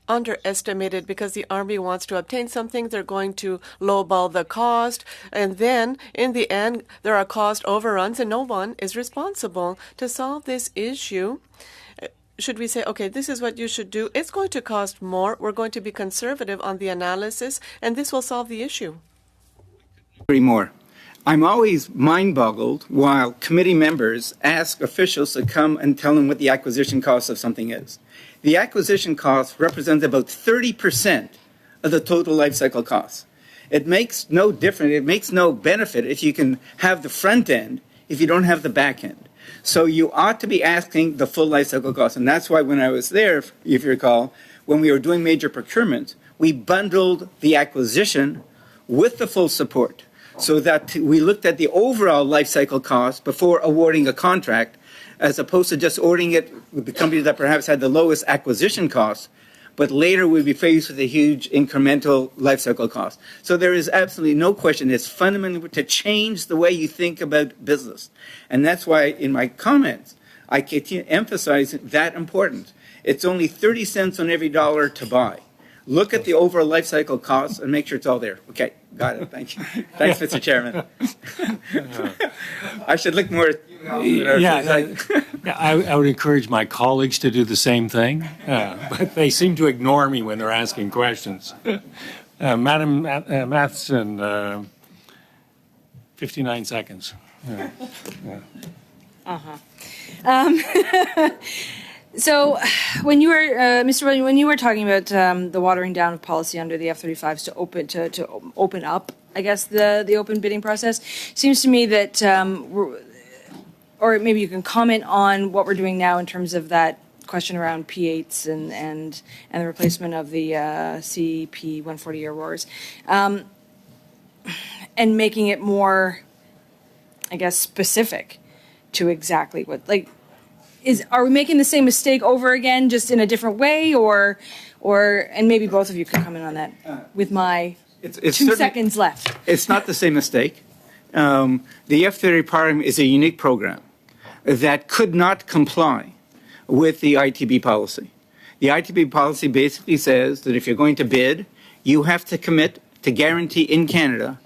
underestimated because the Army wants to obtain something, they're going to lowball the cost, and then in the end there are cost overruns and no one is responsible. To solve this issue, should we say, okay, this is what you should do, it's going to cost more, we're going to be conservative on the analysis, and this will solve the issue? More. I'm always mind-boggled while committee members ask officials to come and tell them what the acquisition cost of something is. The acquisition cost represents about 30% of the total life cycle cost. It makes no difference, it makes no benefit if you can have the front end if you don't have the back end. So you ought to be asking the full life cycle cost. And that's why when I was there, if you recall, when we were doing major procurement, we bundled the acquisition with the full support so that we looked at the overall life cycle cost before awarding a contract, as opposed to just ordering it with the company that perhaps had the lowest acquisition cost, but later we'd be faced with a huge incremental life cycle cost. So there is absolutely no question. It's fundamental to change the way you think about business. And that's why in my comments, I continue to emphasize that important. It's only 30 cents on every dollar to buy. Look at the overall life cycle costs and make sure it's all there. Okay, got it. Thank you. Thanks, Mr. Chairman. I should look more. I would encourage my colleagues to do the same thing, but they seem to ignore me when they're asking questions. Madam Matheson, 59 seconds. So, when you were, Mr. Williams, when you were talking about the watering down of policy under the F-35s to open up, I guess the open bidding process, seems to me that, or maybe you can comment on what we're doing now in terms of that question around P8s and the replacement of the CP 140 Aurors, and making it more, I guess, specific to exactly what, like, are we making the same mistake over again, just in a different way, or and maybe both of you can comment on that with my It's 2 seconds left. It's not the same mistake. The F-30 program is a unique program that could not comply with the ITB policy. The ITB policy basically says that if you're going to bid, you have to commit to guarantee in Canada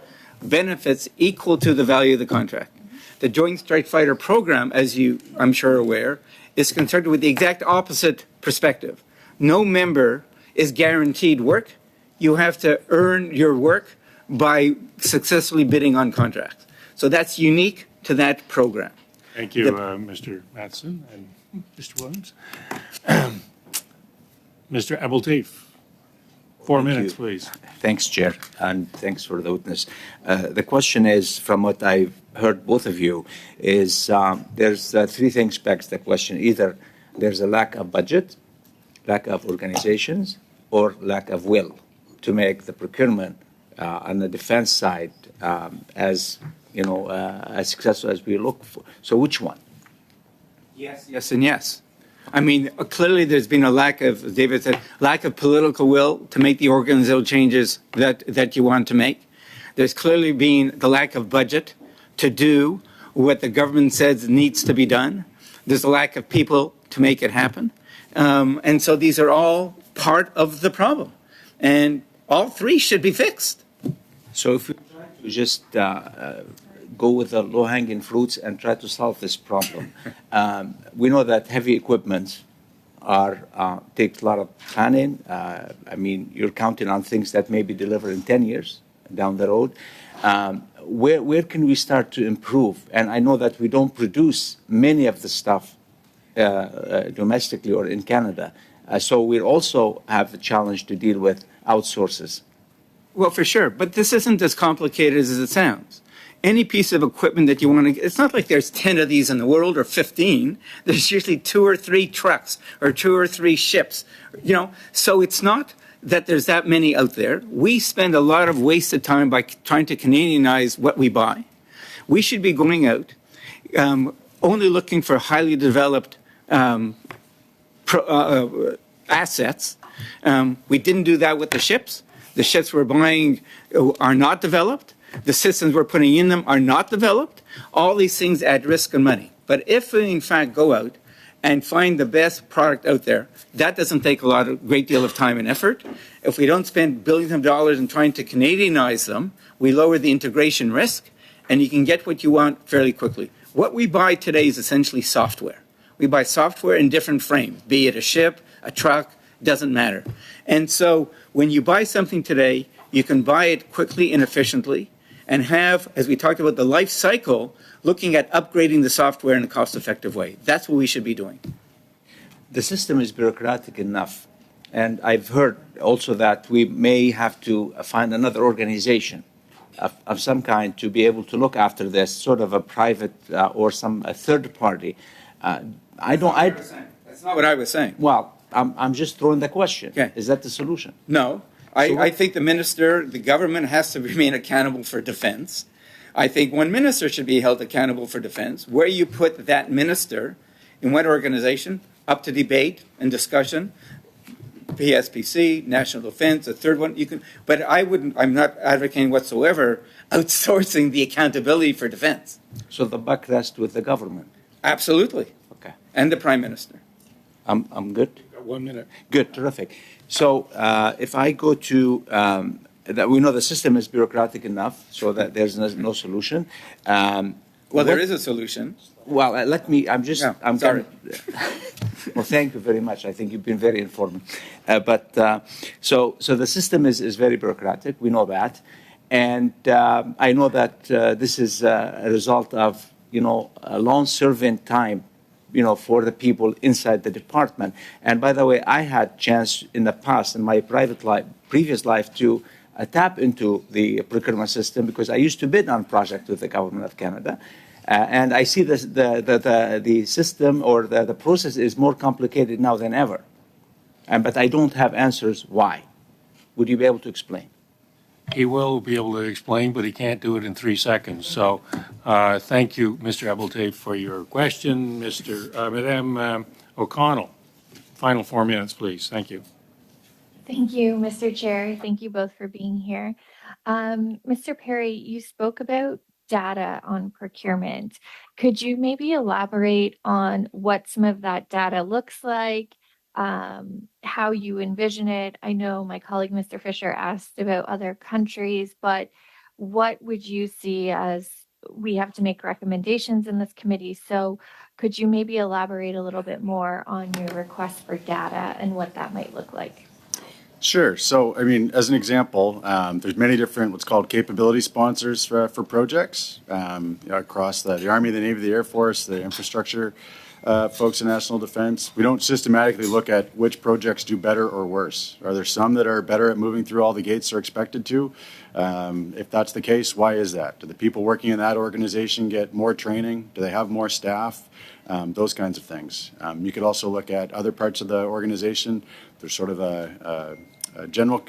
benefits equal to the value of the contract. The Joint Strike Fighter program, as you, I'm sure, are aware, is concerned with the exact opposite perspective. No member is guaranteed work. You have to earn your work by successfully bidding on contracts. So that's unique to that program. Thank you, Mr. Matheson and Mr. Williams. Mr. Abeltaif, 4 minutes, please. Thanks, Chair, and thanks for the witness. The question is, from what I've heard both of you, is there's 3 things back to the question. Either there's a lack of budget, lack of organizations, or lack of will to make the procurement on the defense side as successful as we look for. So which one? Yes, yes, and yes. I mean, clearly there's been a lack of, as David said, lack of political will to make the organizational changes that you want to make. There's clearly been the lack of budget to do what the government says needs to be done. There's a lack of people to make it happen. And so these are all part of the problem. And all 3 should be fixed. So if we try to just go with the low-hanging fruits and try to solve this problem, we know that heavy equipment takes a lot of planning. I mean, you're counting on things that may be delivered in 10 years down the road. Where can we start to improve? And I know that we don't produce many of the stuff domestically or in Canada. So we also have the challenge to deal with outsources. Well, for sure. But this isn't as complicated as it sounds. Any piece of equipment that you want to, it's not like there's 10 of these in the world or 15. There's usually 2 or 3 trucks or 2 or 3 ships, So it's not that there's that many out there. We spend a lot of wasted time by trying to Canadianize what we buy. We should be going out only looking for highly developed assets. We didn't do that with the ships. The ships we're buying are not developed. The systems we're putting in them are not developed. All these things add risk and money. But if we, in fact, go out and find the best product out there, that doesn't take a great deal of time and effort. If we don't spend billions of dollars in trying to Canadianize them, we lower the integration risk, and you can get what you want fairly quickly. What we buy today is essentially software. We buy software in different frames, be it a ship, a truck, doesn't matter. And so when you buy something today, you can buy it quickly and efficiently and have, as we talked about, the life cycle, looking at upgrading the software in a cost-effective way. That's what we should be doing. The system is bureaucratic enough. And I've heard also that we may have to find another organization of some kind to be able to look after this, sort of a private or a third party. That's not what I was saying. Well, I'm just throwing the question. Okay. Is that the solution? No. I think the government has to remain accountable for defense. I think one minister should be held accountable for defense. Where you put that minister, in what organization, up to debate and discussion, PSPC, National Defense, a third one, but I'm not advocating whatsoever outsourcing the accountability for defense. So the buck rests with the government? Absolutely. Okay. And the Prime Minister. I'm good? 1 minute. Good, terrific. So if I go to, that we know the system is bureaucratic enough so that there's no solution. There is a solution. Well, I'm sorry. Well, thank you very much. I think you've been very informative. So the system is very bureaucratic. We know that. And I know that this is a result of, a long serving time, for the people inside the department. And by the way, I had chance in the past, in my previous life, to tap into the procurement system because I used to bid on projects with the government of Canada. And I see the system or the process is more complicated now than ever. But I don't have answers why. Would you be able to explain? He will be able to explain, but he can't do it in 3 seconds. So thank you, Mr. Abelte, for your question. Madame O'Connell, final 4 minutes, please. Thank you. Thank you, Mr. Chair. Thank you both for being here. Mr. Perry, you spoke about data on procurement. Could you maybe elaborate on what some of that data looks like, how you envision it? I know my colleague, Mr. Fisher, asked about other countries, but what would you see as we have to make recommendations in this committee? So could you maybe elaborate a little bit more on your request for data and what that might look like? Sure. So, I mean, as an example, there's many different what's called capability sponsors for projects across the Army, the Navy, the Air Force, the infrastructure folks in national defense. We don't systematically look at which projects do better or worse. Are there some that are better at moving through all the gates they're expected to? If that's the case, why is that? Do the people working in that organization get more training? Do they have more staff? Those kinds of things. You could also look at other parts of the organization. There's sort of a general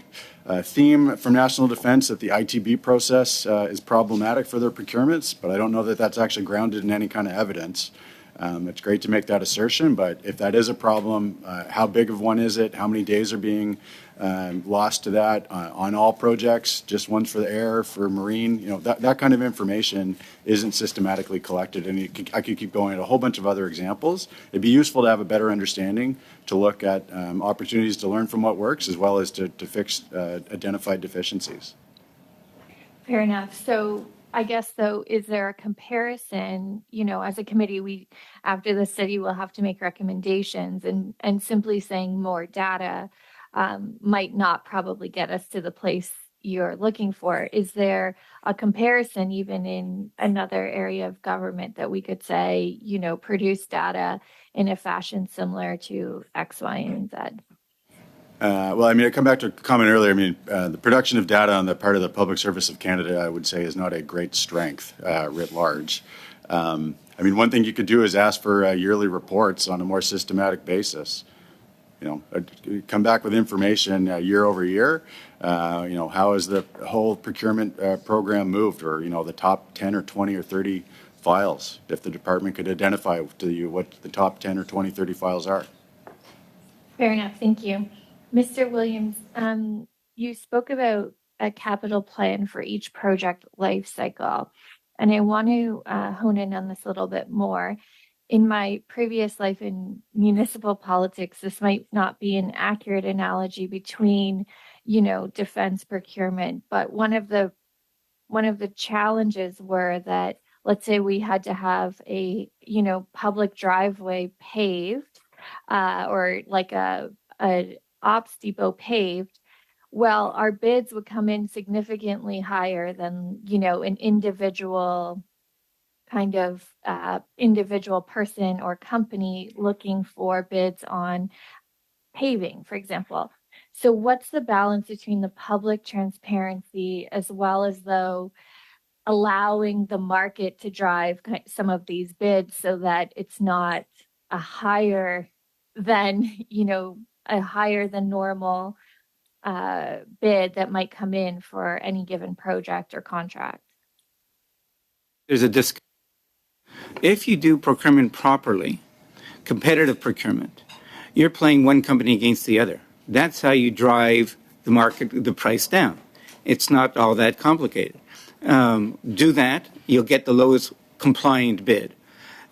theme from national defense that the ITB process is problematic for their procurements, but I don't know that that's actually grounded in any kind of evidence. It's great to make that assertion, but if that is a problem, how big of one is it? How many days are being lost to that on all projects, just ones for the air, for marine? You know, that kind of information isn't systematically collected, and I could keep going at a whole bunch of other examples. It'd be useful to have a better understanding, to look at opportunities to learn from what works, as well as to fix identified deficiencies. Fair enough. So I guess, though, is there a comparison, as a committee, we, after the study, will have to make recommendations, and simply saying more data might not probably get us to the place you're looking for. Is there a comparison even in another area of government that we could say, produce data in a fashion similar to X, Y, and Z? Well, I mean, I come back to a comment earlier. I mean, the production of data on the part of the Public Service of Canada, I would say, is not a great strength writ large. I mean, one thing you could do is ask for yearly reports on a more systematic basis. Come back with information year over year. How has the whole procurement program moved, or, the top 10 or 20 or 30 files, if the department could identify to you what the top 10 or 20, 30 files are. Fair enough. Thank you. Mr. Williams, you spoke about a capital plan for each project life cycle, and I want to hone in on this a little bit more. In my previous life in municipal politics, this might not be an accurate analogy between, defense procurement, but one of the challenges were that, let's say we had to have a, public driveway paved, or like a ops depot paved. Well, our bids would come in significantly higher than, an individual kind of individual person or company looking for bids on paving, for example. So what's the balance between the public transparency as well as though allowing the market to drive some of these bids so that it's not a higher than, a higher than normal bid that might come in for any given project or contract? There's a disconnect. If you do procurement properly, competitive procurement, you're playing one company against the other. That's how you drive the market, the price down. It's not all that complicated. Do that, you'll get the lowest compliant bid.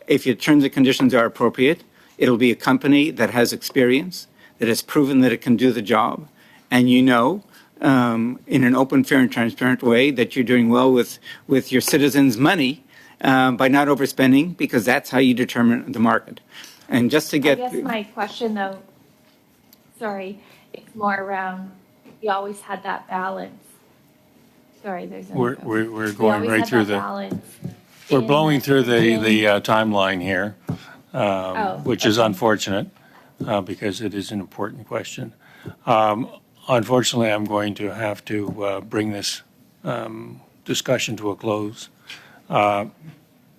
If your terms and conditions are appropriate, it'll be a company that has experience, that has proven that it can do the job, and in an open, fair, and transparent way that you're doing well with your citizens' money by not overspending, because that's how you determine the market. And just to get... I guess my question, though, it's more around, we always had that balance. Sorry, there's an echo. We're going right through we're blowing through the timeline here, which is unfortunate because it is an important question. Unfortunately, I'm going to have to bring this discussion to a close.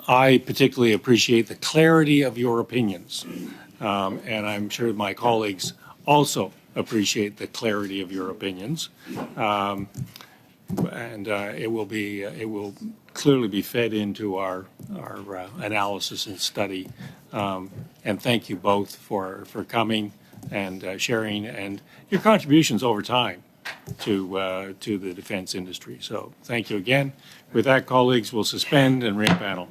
I particularly appreciate the clarity of your opinions, and I'm sure my colleagues also appreciate the clarity of your opinions. And it will clearly be fed into our analysis and study. And thank you both for coming and sharing and your contributions over time to the defense industry. So thank you again. With that, colleagues, we'll suspend and re-panel.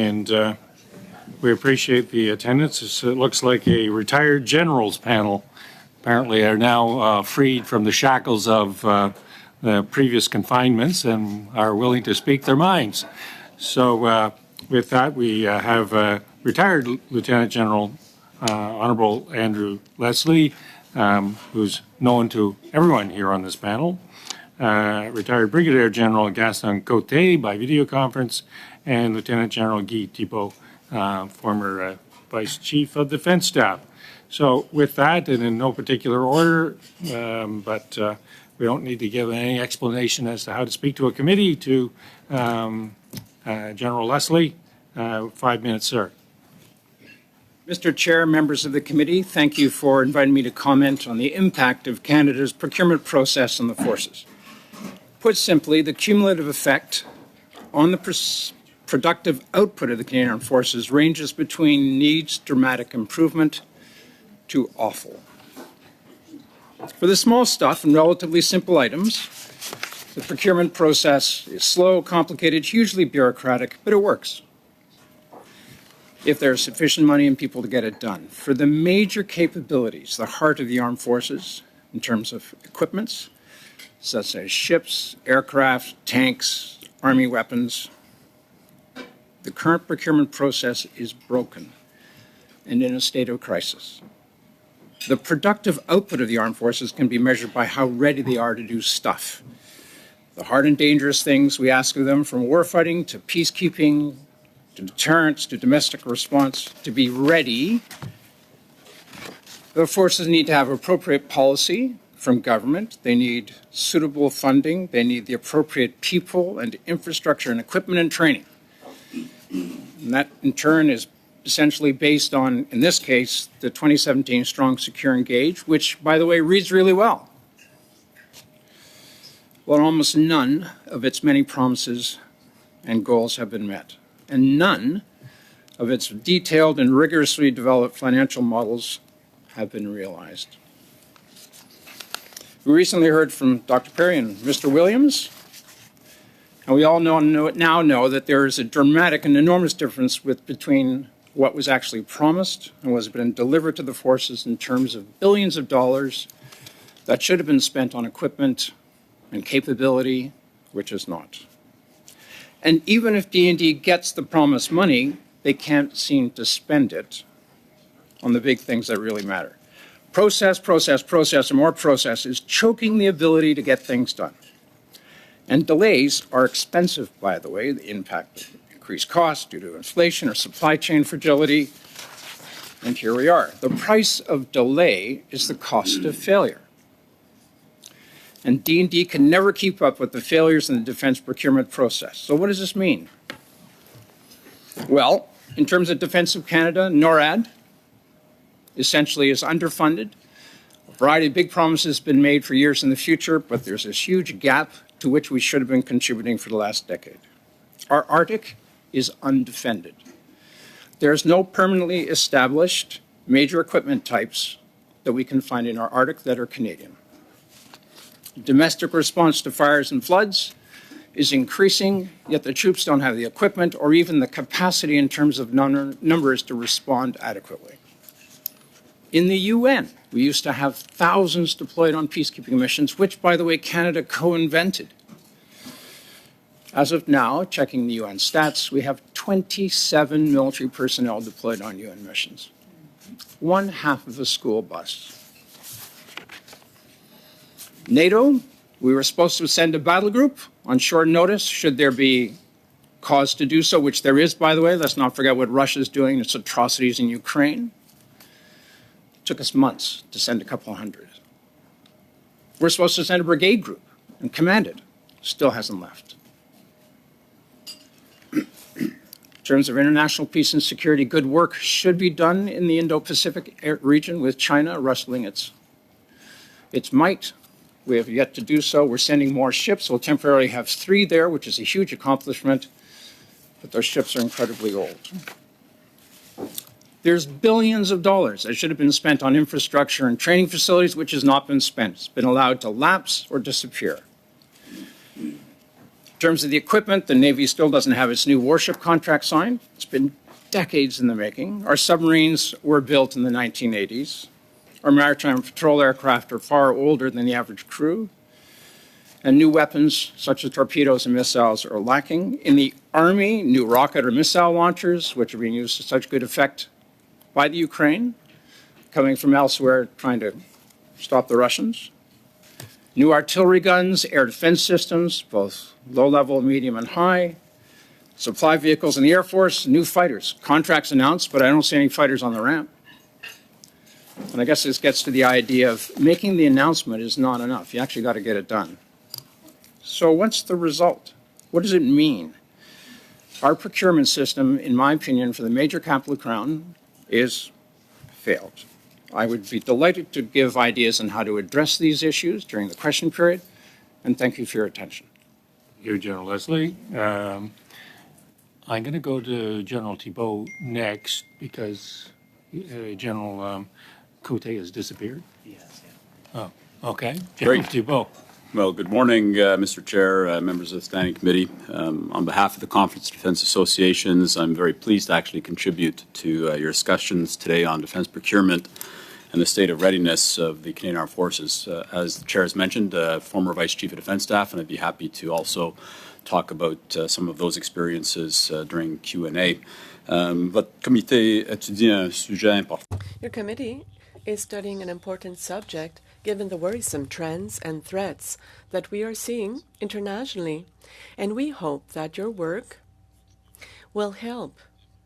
and we appreciate the attendance. It looks like a retired generals panel. Apparently are now freed from the shackles of the previous confinements and are willing to speak their minds. So with that, we have retired Lieutenant General Honorable Andrew Leslie, who's known to everyone here on this panel, retired Brigadier General Gaston Cote by video conference, and Lieutenant General Guy Thibault, former Vice Chief of Defense Staff. So with that, and in no particular order, but we don't need to give any explanation as to how to speak to a committee, to General Leslie. 5 minutes, sir. Mr. Chair, members of the committee, thank you for inviting me to comment on the impact of Canada's procurement process on the forces. Put simply, the cumulative effect on the productive output of the Canadian Armed Forces ranges between needs dramatic improvement to awful. For the small stuff and relatively simple items, the procurement process is slow, complicated, hugely bureaucratic, but it works if there's sufficient money and people to get it done. For the major capabilities, the heart of the armed forces, in terms of equipments, such as ships, aircraft, tanks, army weapons, the current procurement process is broken and in a state of crisis. The productive output of the armed forces can be measured by how ready they are to do stuff. The hard and dangerous things we ask of them, from warfighting to peacekeeping, to deterrence, to domestic response, to be ready. The forces need to have appropriate policy from government. They need suitable funding. They need the appropriate people and infrastructure and equipment and training. And that, in turn, is essentially based on, in this case, the 2017 Strong, Secure, Engage, which, by the way, reads really well. Well, almost none of its many promises and goals have been met, and none of its detailed and rigorously developed financial models have been realized. We recently heard from Dr. Perry and Mr. Williams, and we all now know that there is a dramatic and enormous difference between what was actually promised and what has been delivered to the forces in terms of billions of dollars that should have been spent on equipment and capability, which is not. And even if D&D gets the promised money, they can't seem to spend it on the big things that really matter. Process, and more process is choking the ability to get things done. And delays are expensive, by the way. The impact increased costs due to inflation or supply chain fragility. And here we are. The price of delay is the cost of failure. And D&D can never keep up with the failures in the defense procurement process. So what does this mean? Well, in terms of Defense of Canada, NORAD essentially is underfunded. A variety of big promises have been made for years in the future, but there's this huge gap to which we should have been contributing for the last decade. Our Arctic is undefended. There's no permanently established major equipment types that we can find in our Arctic that are Canadian. Domestic response to fires and floods is increasing, yet the troops don't have the equipment or even the capacity in terms of numbers to respond adequately. In the UN, we used to have thousands deployed on peacekeeping missions, which, by the way, Canada co-invented. As of now, checking the UN stats, we have 27 military personnel deployed on UN missions, 1/2 of a school bus. NATO, we were supposed to send a battle group on short notice, should there be cause to do so, which there is, by the way. Let's not forget what Russia's doing, its atrocities in Ukraine. It took us months to send a couple of hundred. We're supposed to send a brigade group and command it. Still hasn't left. In terms of international peace and security, good work should be done in the Indo-Pacific region with China wrestling its might. We have yet to do so. We're sending more ships. We'll temporarily have 3 there, which is a huge accomplishment, but those ships are incredibly old. There's billions of dollars that should have been spent on infrastructure and training facilities, which has not been spent. It's been allowed to lapse or disappear. In terms of the equipment, the Navy still doesn't have its new warship contract signed. It's been decades in the making. Our submarines were built in the 1980s. Our maritime patrol aircraft are far older than the average crew. And new weapons, such as torpedoes and missiles, are lacking. In the Army, new rocket or missile launchers, which are being used to such good effect by the Ukraine, coming from elsewhere, trying to stop the Russians. New artillery guns, air defense systems, both low-level, medium, and high. Supply vehicles in the Air Force, new fighters. Contracts announced, but I don't see any fighters on the ramp. And I guess this gets to the idea of making the announcement is not enough. You actually got to get it done. So what's the result? What does it mean? Our procurement system, in my opinion, for the major capital crown is failed. I would be delighted to give ideas on how to address these issues during the question period, and thank you for your attention. Thank you, General Leslie. I'm going to go to General Thibault next because General Cote has disappeared. Yes. Oh, okay. General Thibault. Well, good morning, Mr. Chair, members of the Standing Committee. On behalf of the Conference of Defence Associations, I'm very pleased to actually contribute to your discussions today on defence procurement and the state of readiness of the Canadian Armed Forces. As the Chair has mentioned, former Vice Chief of Defence Staff, and I'd be happy to also talk about some of those experiences during Q&A. Votre comité étudie un sujet important. Your committee is studying an important subject given the worrisome trends and threats that we are seeing internationally, and we hope that your work will help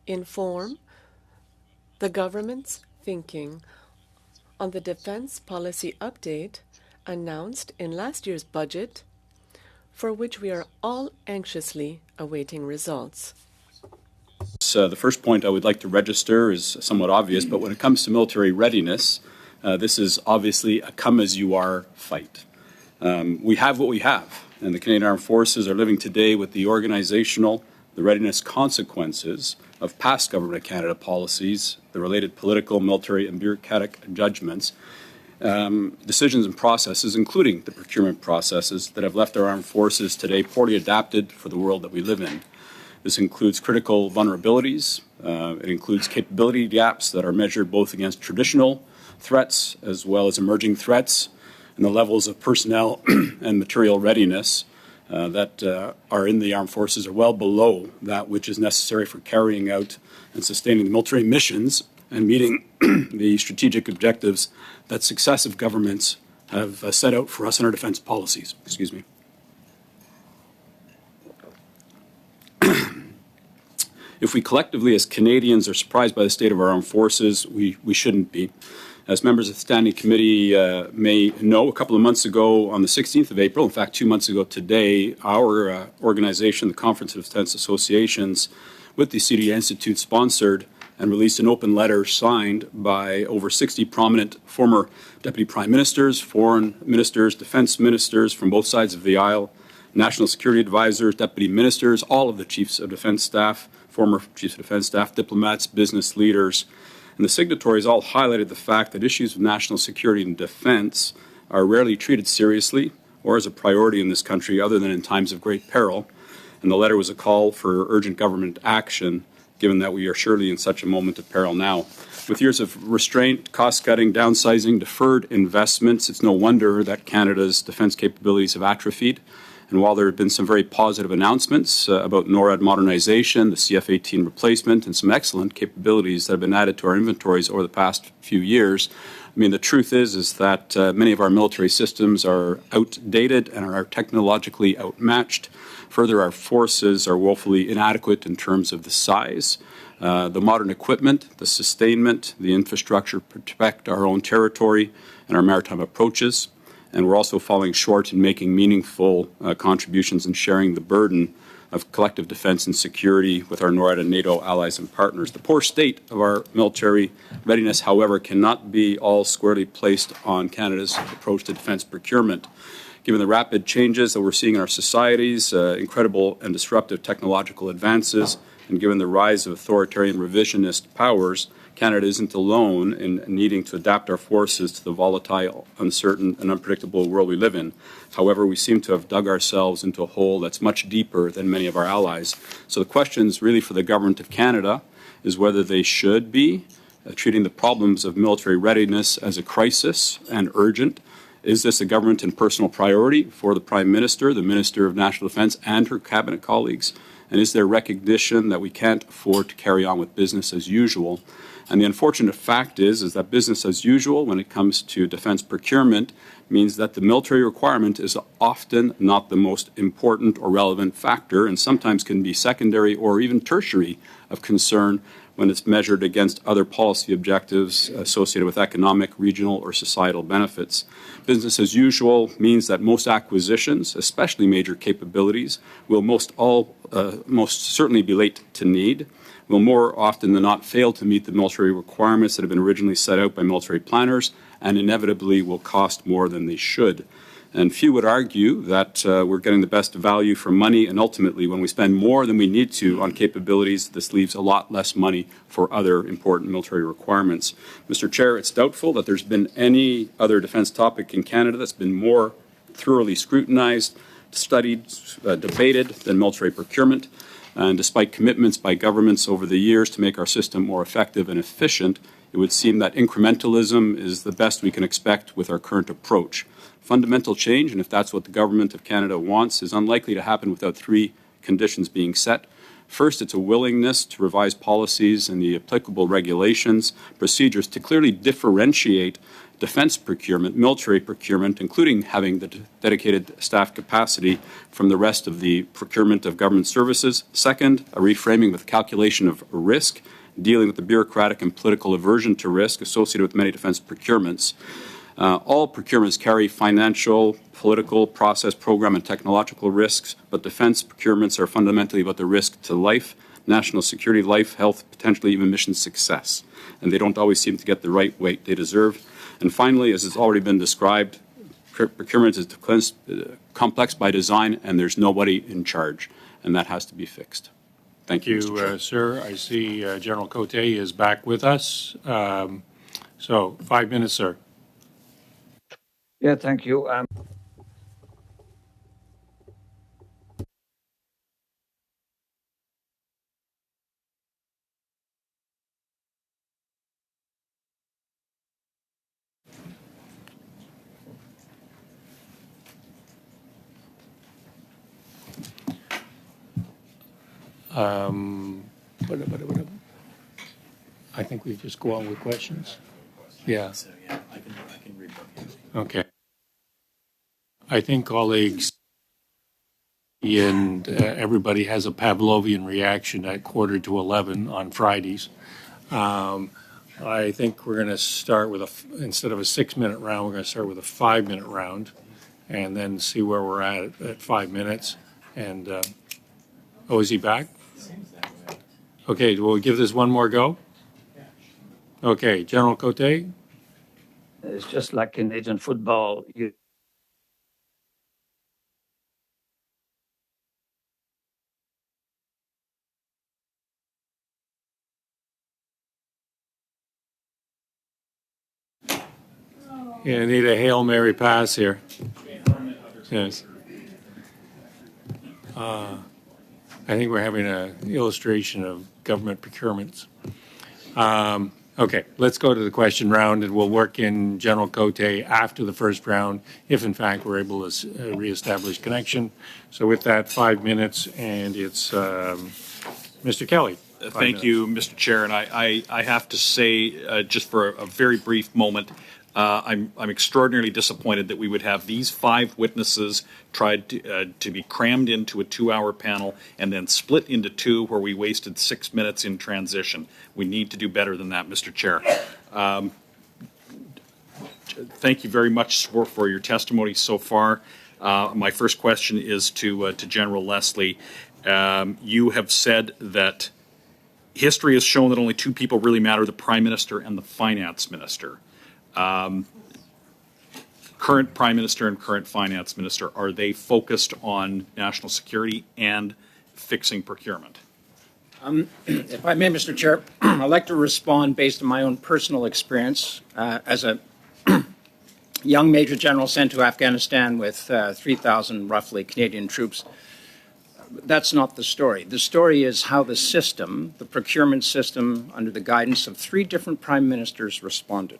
inform the government's thinking on the defense policy update announced in last year's budget, for which we are all anxiously awaiting results. The first point I would like to register is somewhat obvious, but when it comes to military readiness, this is obviously a come-as-you-are fight. We have what we have, and the Canadian Armed Forces are living today with the organizational, the readiness consequences of past Government of Canada policies, the related political, military, and bureaucratic judgments, decisions and processes, including the procurement processes that have left our armed forces today poorly adapted for the world that we live in. This includes critical vulnerabilities. It includes capability gaps that are measured both against traditional threats as well as emerging threats, and the levels of personnel and material readiness that are in the armed forces are well below that which is necessary for carrying out and sustaining the military missions and meeting the strategic objectives that successive governments have set out for us in our defense policies. Excuse me. If we collectively as Canadians are surprised by the state of our armed forces, we shouldn't be. As members of the Standing Committee may know, a couple of months ago, on the 16th of April, in fact 2 months ago today, our organization, the Conference of Defence Associations, with the CDA Institute, sponsored and released an open letter signed by over 60 prominent former Deputy Prime Ministers, Foreign Ministers, Defence Ministers from both sides of the aisle, National Security Advisors, Deputy Ministers, all of the Chiefs of Defence Staff, former Chiefs of Defence Staff, diplomats, business leaders. And the signatories all highlighted the fact that issues of national security and defence are rarely treated seriously or as a priority in this country other than in times of great peril. And the letter was a call for urgent government action, given that we are surely in such a moment of peril now. With years of restraint, cost-cutting, downsizing, deferred investments, it's no wonder that Canada's defence capabilities have atrophied. And while there have been some very positive announcements about NORAD modernization, the CF-18 replacement, and some excellent capabilities that have been added to our inventories over the past few years, I mean, the truth is that many of our military systems are outdated and are technologically outmatched. Further, our forces are woefully inadequate in terms of the size, the modern equipment, the sustainment, the infrastructure to protect our own territory and our maritime approaches. And we're also falling short in making meaningful contributions and sharing the burden of collective defence and security with our NORAD and NATO allies and partners. The poor state of our military readiness, however, cannot be all squarely placed on Canada's approach to defence procurement. Given the rapid changes that we're seeing in our societies, incredible and disruptive technological advances, And given the rise of authoritarian revisionist powers, Canada isn't alone in needing to adapt our forces to the volatile, uncertain, and unpredictable world we live in. However, we seem to have dug ourselves into a hole that's much deeper than many of our allies. So the question is really for the Government of Canada is whether they should be treating the problems of military readiness as a crisis and urgent. Is this a government and personal priority for the Prime Minister, the Minister of National Defence, and her Cabinet colleagues? And is there recognition that we can't afford to carry on with business as usual? And the unfortunate fact is that business as usual when it comes to defence procurement means that the military requirement is often not the most important or relevant factor and sometimes can be secondary or even tertiary of concern when it's measured against other policy objectives associated with economic, regional, or societal benefits. Business as usual means that most acquisitions, especially major capabilities, will most certainly be late to need, will more often than not fail to meet the military requirements that have been originally set out by military planners, and inevitably will cost more than they should. And few would argue that we're getting the best value for money, and ultimately when we spend more than we need to on capabilities, this leaves a lot less money for other important military requirements. Mr. Chair, it's doubtful that there's been any other defence topic in Canada that's been more thoroughly scrutinized, studied, debated than military procurement. And despite commitments by governments over the years to make our system more effective and efficient, it would seem that incrementalism is the best we can expect with our current approach. Fundamental change, and if that's what the Government of Canada wants, is unlikely to happen without three conditions being set. First, it's a willingness to revise policies and the applicable regulations, procedures to clearly differentiate defence procurement, military procurement, including having the dedicated staff capacity from the rest of the procurement of government services. Second, a reframing with calculation of risk, dealing with the bureaucratic and political aversion to risk associated with many defence procurements. All procurements carry financial, political, process, program, and technological risks, but defence procurements are fundamentally about the risk to life, national security, life, health, potentially even mission success. And they don't always seem to get the right weight they deserve. And finally, as has already been described, procurement is complex by design, and there's nobody in charge, and that has to be fixed. Thank you, Mr. Chair. Sir. I see General Cote is back with us. So 5 minutes, sir. Yeah, thank you. I think we just go on with questions. Yeah. So, yeah, I can read both. Okay. I think colleagues and everybody has a Pavlovian reaction at 11:15 on Fridays. I think we're going to start with instead of a 6-minute round, we're going to start with a 5-minute round and then see where we're at 5 minutes. And, is he back? Okay, will we give this one more go? Okay, General Cote? It's just like Canadian football. You need a Hail Mary pass here. Yes. I think we're having an illustration of government procurements. Okay, let's go to the question round, and we'll work in General Cote after the first round, if in fact we're able to reestablish connection. So with that, 5 minutes, and it's Mr. Kelly. Thank you, Mr. Chair. And I have to say, just for a very brief moment, I'm extraordinarily disappointed that we would have these 5 witnesses tried to be crammed into a 2-hour panel and then split into 2 where we wasted 6 minutes in transition. We need to do better than that, Mr. Chair. Thank you very much for your testimony so far. My first question is to General Leslie. You have said that history has shown that only 2 people really matter, the Prime Minister and the Finance Minister. Current Prime Minister and current Finance Minister, are they focused on national security and fixing procurement? If I may, Mr. Chair, I'd like to respond based on my own personal experience as a young Major General sent to Afghanistan with 3,000 roughly Canadian troops. That's not the story. The story is how the system, the procurement system, under the guidance of 3 different prime ministers responded.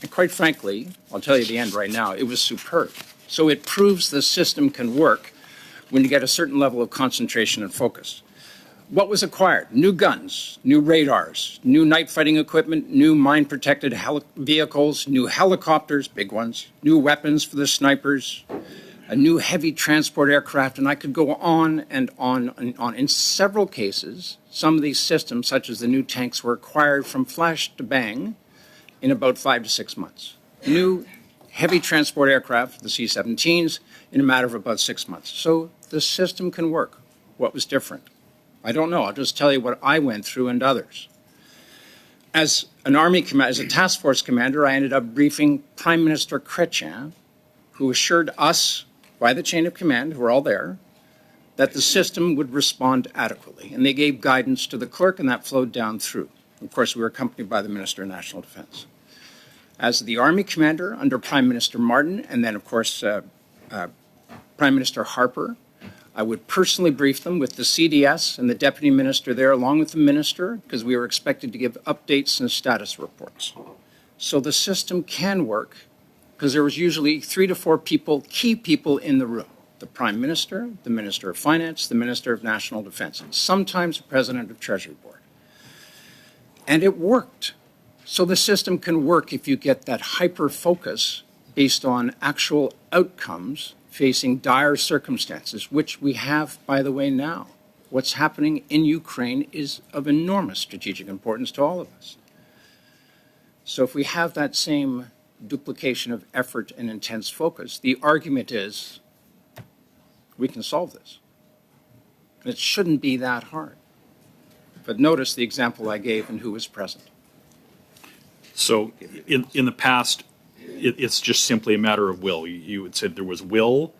And quite frankly, I'll tell you the end right now, it was superb. So it proves the system can work when you get a certain level of concentration and focus. What was acquired? New guns, new radars, new night fighting equipment, new mine-protected vehicles, new helicopters, big ones, new weapons for the snipers, a new heavy transport aircraft, and I could go on and on and on. In several cases, some of these systems, such as the new tanks, were acquired from flash to bang in about 5 to 6 months. New heavy transport aircraft, the C-17s, in a matter of about 6 months. So the system can work. What was different? I don't know. I'll just tell you what I went through and others. As an Army as a task force commander, I ended up briefing Prime Minister Chrétien, who assured us by the chain of command, who were all there, that the system would respond adequately. And they gave guidance to the clerk, and that flowed down through. Of course, we were accompanied by the Minister of National Defense. As the Army commander under Prime Minister Martin, and then, of course, Prime Minister Harper, I would personally brief them with the CDS and the deputy minister there, along with the minister, because we were expected to give updates and status reports. So the system can work, because there was usually 3 to 4 people, key people in the room. The Prime Minister, the Minister of Finance, the Minister of National Defense, and sometimes the President of Treasury Board. And it worked. So the system can work if you get that hyper-focus based on actual outcomes facing dire circumstances, which we have, by the way, now. What's happening in Ukraine is of enormous strategic importance to all of us. So if we have that same duplication of effort and intense focus, the argument is we can solve this. And it shouldn't be that hard. But notice the example I gave and who was present. So in the past, it's just simply a matter of will. You had said there was will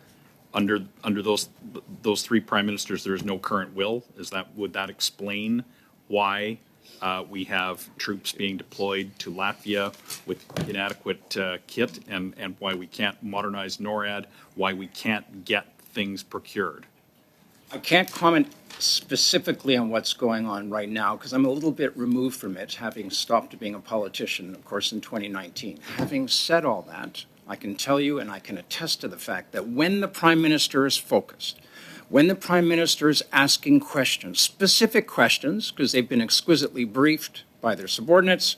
under those 3 prime ministers. There is no current will. Would that explain why we have troops being deployed to Latvia with inadequate kit, and why we can't modernize NORAD, why we can't get things procured? I can't comment specifically on what's going on right now because I'm a little bit removed from it, having stopped being a politician, of course, in 2019. Having said all that, I can tell you and I can attest to the fact that when the Prime Minister is focused, when the Prime Minister is asking questions, specific questions, because they've been exquisitely briefed by their subordinates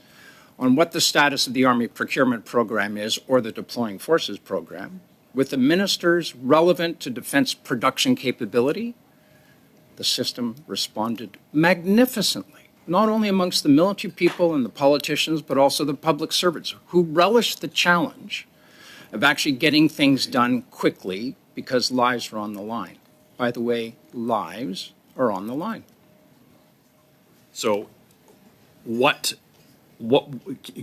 on what the status of the Army procurement program is or the deploying forces program, with the ministers relevant to defense production capability, the system responded magnificently, not only amongst the military people and the politicians, but also the public servants who relished the challenge of actually getting things done quickly because lives are on the line. By the way, lives are on the line. So what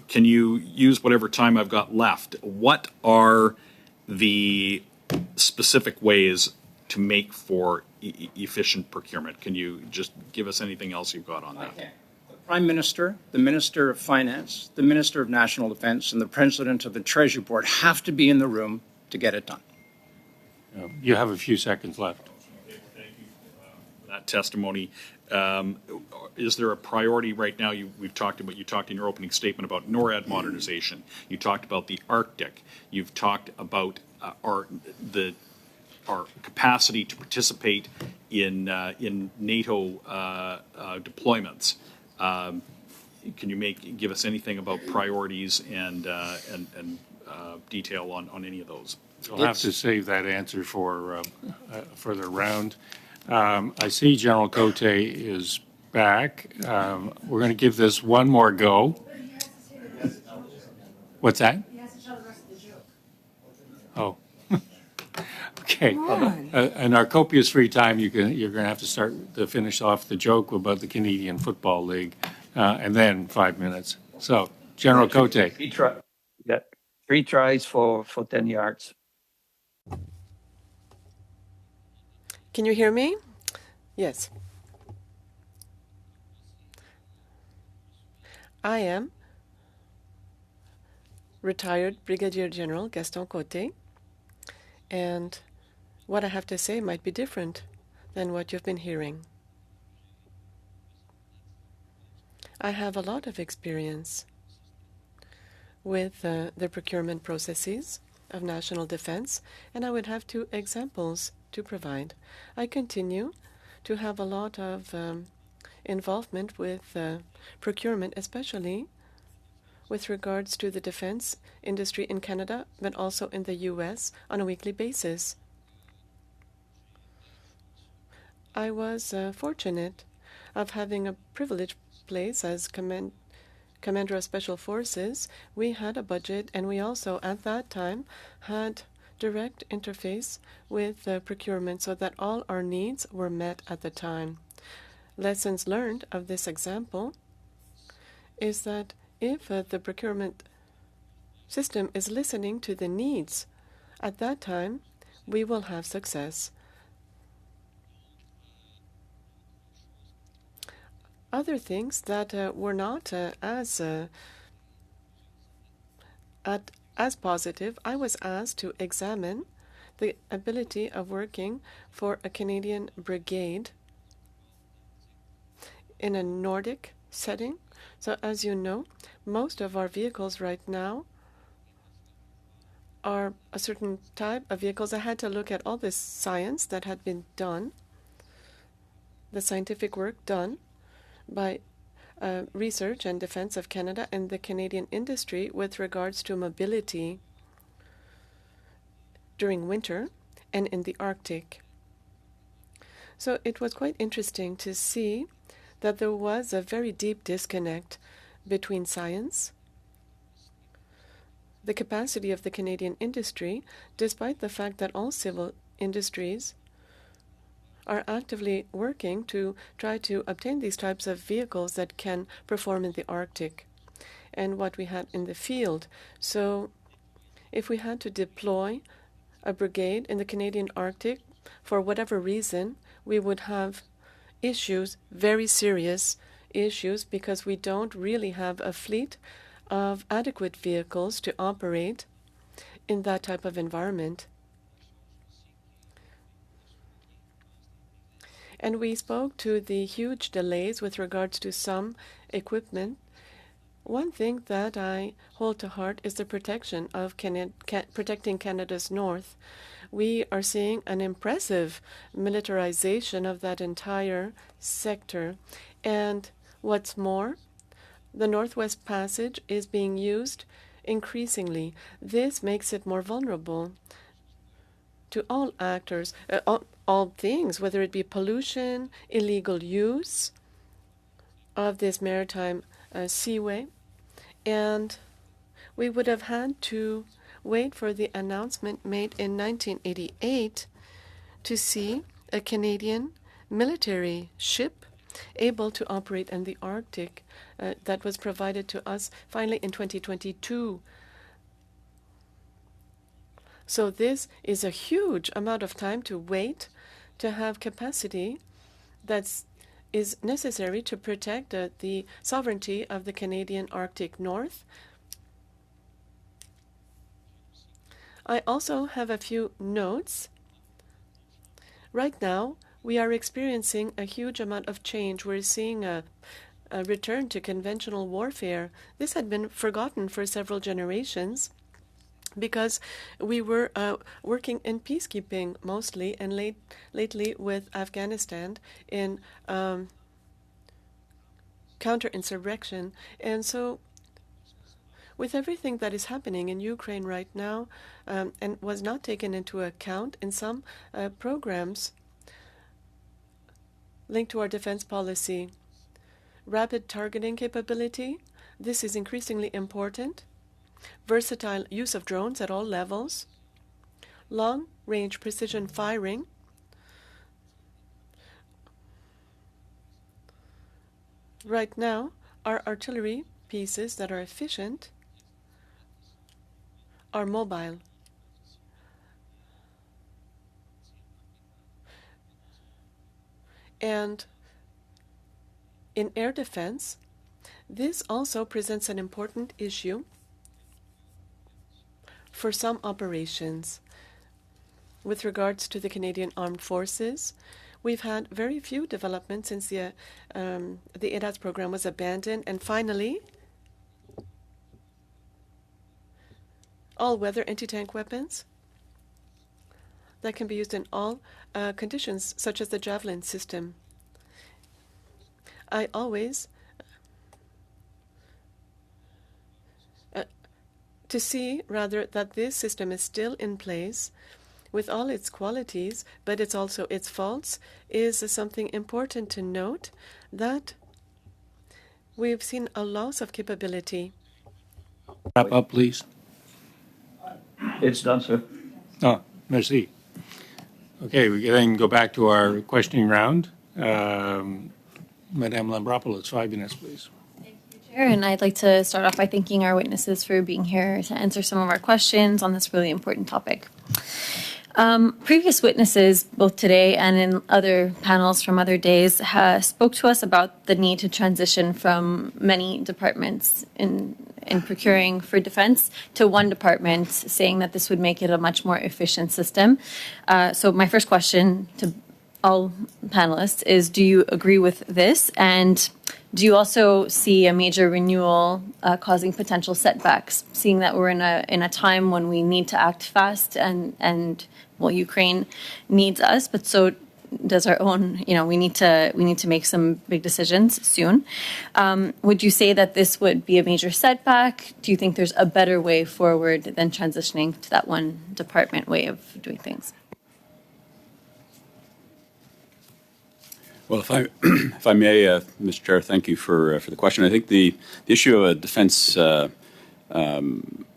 can you use whatever time I've got left? What are the specific ways to make for efficient procurement? Can you just give us anything else you've got on that? Okay. The Prime Minister, the Minister of Finance, the Minister of National Defense, and the President of the Treasury Board have to be in the room to get it done. You have a few seconds left. Thank you for that testimony. Is there a priority right now? You talked in your opening statement about NORAD modernization. You talked about the Arctic. You've talked about our capacity to participate in NATO deployments. Can you give us anything about priorities and detail on any of those? We'll have to save that answer for a further round. I see General Cote is back. We're going to give this one more go. What's that? He has to tell the rest of the joke. Oh. Okay. In our copious free time, you're going to have to finish off the joke about the Canadian Football League, and then 5 minutes. So, General Cote. 3 tries for 10 yards. Can you hear me? Yes. I am retired Brigadier General Gaston Côté, and what I have to say might be different than what you've been hearing. I have a lot of experience with the procurement processes of national defense, and I would have 2 examples to provide. I continue to have a lot of involvement with procurement, especially with regards to the defense industry in Canada, but also in the U.S. on a weekly basis. I was fortunate of having a privileged place as Commander of Special Forces. We had a budget, and we also, at that time, had direct interface with procurement so that all our needs were met at the time. Lessons learned of this example is that if the procurement system is listening to the needs at that time, we will have success. Other things that were not as positive, I was asked to examine the ability of working for a Canadian brigade in a Nordic setting. So as you know, most of our vehicles right now are a certain type of vehicles. I had to look at all this science that had been done, the scientific work done by Research and Defense of Canada and the Canadian industry with regards to mobility during winter and in the Arctic. So it was quite interesting to see that there was a very deep disconnect between science, the capacity of the Canadian industry, despite the fact that all civil industries are actively working to try to obtain these types of vehicles that can perform in the Arctic, and what we had in the field. So if we had to deploy a brigade in the Canadian Arctic, for whatever reason, we would have issues, very serious issues, because we don't really have a fleet of adequate vehicles to operate in that type of environment. And we spoke to the huge delays with regards to some equipment. One thing that I hold to heart is the protection of protecting Canada's north. We are seeing an impressive militarization of that entire sector. And what's more, the Northwest Passage is being used increasingly. This makes it more vulnerable to all actors, all things, whether it be pollution, illegal use of this maritime seaway. And we would have had to wait for the announcement made in 1988 to see a Canadian military ship able to operate in the Arctic. That was provided to us finally in 2022. So this is a huge amount of time to wait to have capacity that is necessary to protect the sovereignty of the Canadian Arctic North. I also have a few notes. Right now, we are experiencing a huge amount of change. We're seeing a return to conventional warfare. This had been forgotten for several generations because we were working in peacekeeping mostly, and lately with Afghanistan in counterinsurrection. And so with everything that is happening in Ukraine right now, and was not taken into account in some programs linked to our defense policy, rapid targeting capability, this is increasingly important. Versatile use of drones at all levels, long-range precision firing, right now, our artillery pieces that are efficient are mobile. And in air defense, This also presents an important issue for some operations. With regards to the Canadian Armed Forces, we've had very few developments since the ADAS program was abandoned. And finally, all-weather anti-tank weapons that can be used in all conditions, such as the Javelin system. I always to see, rather, that this system is still in place with all its qualities, but it's also its faults, is something important to note, that we've seen a loss of capability. Wrap up, please. It's done, sir. Oh, merci. Okay, we can then go back to our questioning round. Madame Lambropoulos, 5 minutes, please. Chair, and I'd like to start off by thanking our witnesses for being here to answer some of our questions on this really important topic. Previous witnesses, both today and in other panels from other days, spoke to us about the need to transition from many departments in procuring for defense to one department, saying that this would make it a much more efficient system. So my first question to all panelists is, do you agree with this? And do you also see a major renewal causing potential setbacks, seeing that we're in a time when we need to act fast and well, Ukraine needs us, but so does our own, we need to make some big decisions soon. Would you say that this would be a major setback? Do you think there's a better way forward than transitioning to that one department way of doing things? Well, if I may, Mr. Chair, thank you for the question. I think the issue of a defense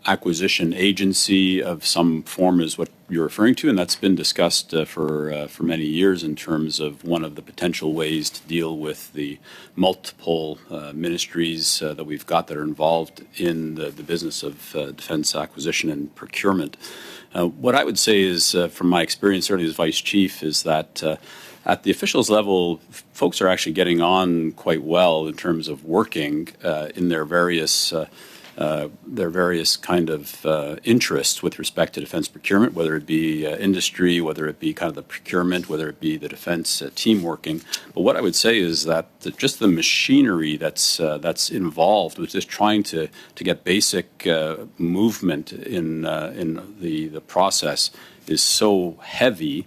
acquisition agency of some form is what you're referring to, and that's been discussed for many years in terms of one of the potential ways to deal with the multiple ministries that we've got that are involved in the business of defense acquisition and procurement. What I would say is, from my experience, certainly as Vice Chief, is that at the officials level, folks are actually getting on quite well in terms of working in their various kind of interests with respect to defense procurement, whether it be industry, whether it be kind of the procurement, whether it be the defense team working. But what I would say is that just the machinery that's involved with just trying to get basic movement in the process is so heavy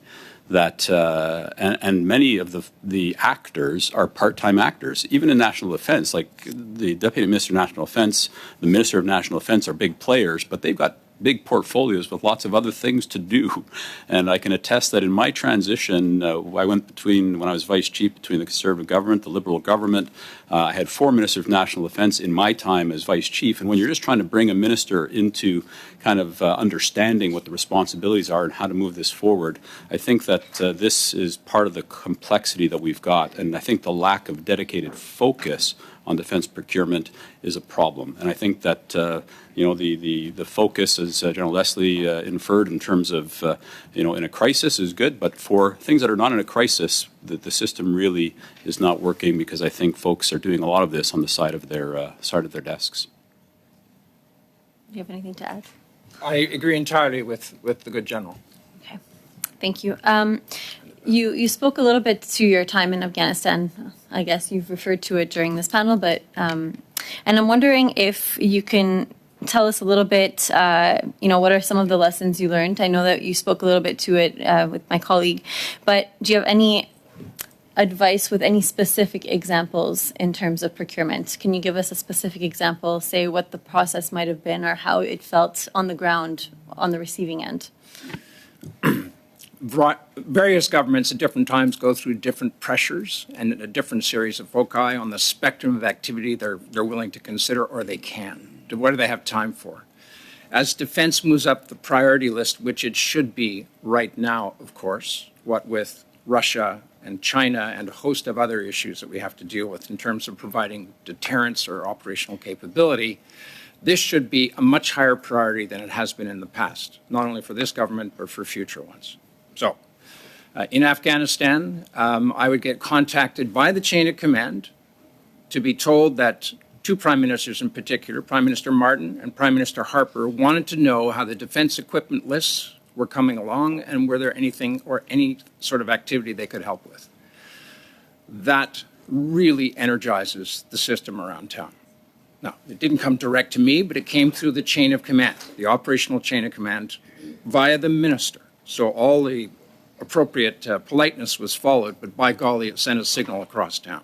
that and many of the actors are part-time actors, even in national defense. Like the Deputy Minister of National Defense, the Minister of National Defense are big players, but they've got big portfolios with lots of other things to do. And I can attest that in my transition, I went between, when I was Vice Chief, between the Conservative government, the Liberal government. I had 4 Ministers of National Defense in my time as Vice Chief. And when you're just trying to bring a minister into kind of understanding what the responsibilities are and how to move this forward, I think that this is part of the complexity that we've got. And I think the lack of dedicated focus on defense procurement is a problem. And I think that, the focus, as General Leslie inferred, in terms of, in a crisis is good, but for things that are not in a crisis, the system really is not working, because I think folks are doing a lot of this on the side of their desks. Do you have anything to add? I agree entirely with the good general. Okay, thank you. You spoke a little bit to your time in Afghanistan. I guess you've referred to it during this panel, but and I'm wondering if you can tell us a little bit, what are some of the lessons you learned? I know that you spoke a little bit to it with my colleague, but do you have any advice with any specific examples in terms of procurement? Can you give us a specific example, say what the process might have been or how it felt on the ground on the receiving end? Various governments at different times go through different pressures and a different series of foci on the spectrum of activity they're willing to consider, or they can. What do they have time for? As defense moves up the priority list, which it should be right now, of course, what with Russia and China and a host of other issues that we have to deal with in terms of providing deterrence or operational capability, this should be a much higher priority than it has been in the past, not only for this government, but for future ones. So, in Afghanistan, I would get contacted by the chain of command to be told that two prime ministers in particular, Prime Minister Martin and Prime Minister Harper, wanted to know how the defense equipment lists were coming along and were there anything or any sort of activity they could help with. That really energizes the system around town. Now, it didn't come direct to me, but it came through the chain of command, the operational chain of command, via the minister. So all the appropriate politeness was followed, but by golly, it sent a signal across town.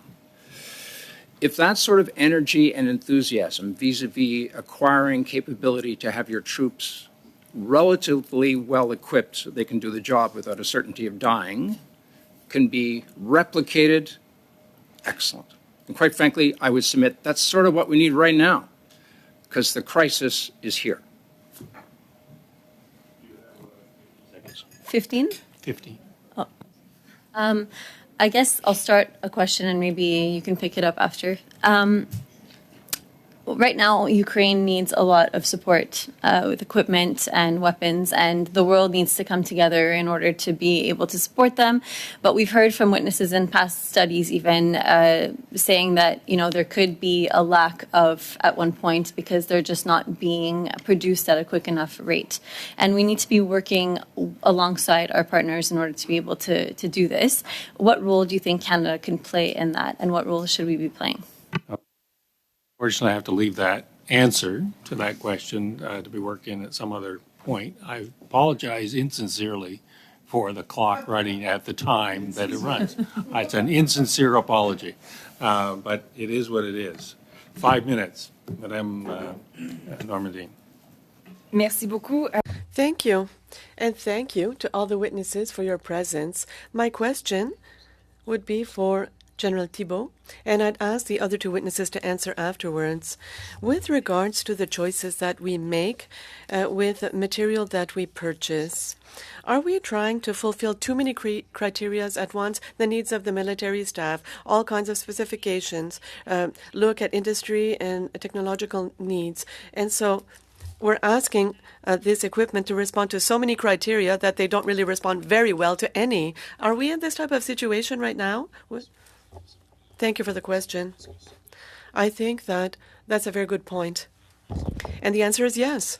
If that sort of energy and enthusiasm vis-a-vis acquiring capability to have your troops relatively well equipped so they can do the job without a certainty of dying can be replicated, excellent. And quite frankly, I would submit that's sort of what we need right now, because the crisis is here. 15? 50. Oh. I guess I'll start a question and maybe you can pick it up after. Right now, Ukraine needs a lot of support with equipment and weapons, and the world needs to come together in order to be able to support them. But we've heard from witnesses in past studies even saying that, you know, there could be a lack of at one point because they're just not being produced at a quick enough rate. And we need to be working alongside our partners in order to be able to do this. What role do you think Canada can play in that, and what role should we be playing? Unfortunately, I have to leave that answer to that question to be working at some other point. I apologize insincerely for the clock running at the time that it runs. It's an insincere apology, but it is what it is. 5 minutes, Madame Normandin. Merci beaucoup. Thank you. And thank you to all the witnesses for your presence. My question would be for General Thibault, and I'd ask the other two witnesses to answer afterwards. With regards to the choices that we make with material that we purchase, are we trying to fulfill too many criteria at once? The needs of the military staff, all kinds of specifications, look at industry and technological needs. And so we're asking this equipment to respond to so many criteria that they don't really respond very well to any. Are we in this type of situation right now? Thank you for the question. I think that that's a very good point. And the answer is yes.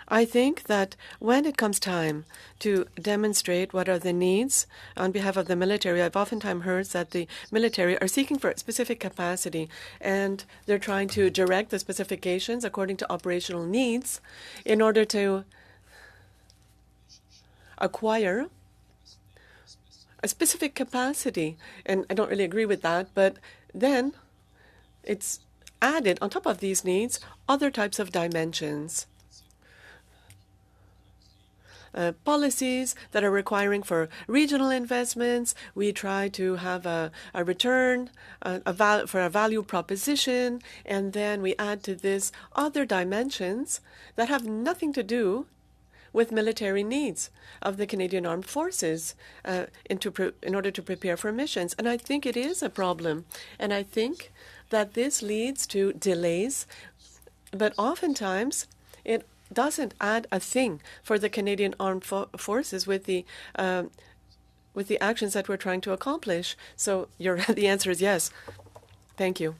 I think that when it comes time to demonstrate what are the needs on behalf of the military, I've oftentimes heard that the military are seeking for specific capacity, and they're trying to direct the specifications according to operational needs in order to acquire a specific capacity. And I don't really agree with that, but then it's added on top of these needs other types of dimensions. Policies that are requiring for regional investments. We try to have a return for a value proposition, and then we add to this other dimensions that have nothing to do with military needs of the Canadian Armed Forces in order to prepare for missions. And I think it is a problem. And I think that this leads to delays, but oftentimes it doesn't add a thing for the Canadian Armed Forces with the actions that we're trying to accomplish. So the answer is yes. Thank you.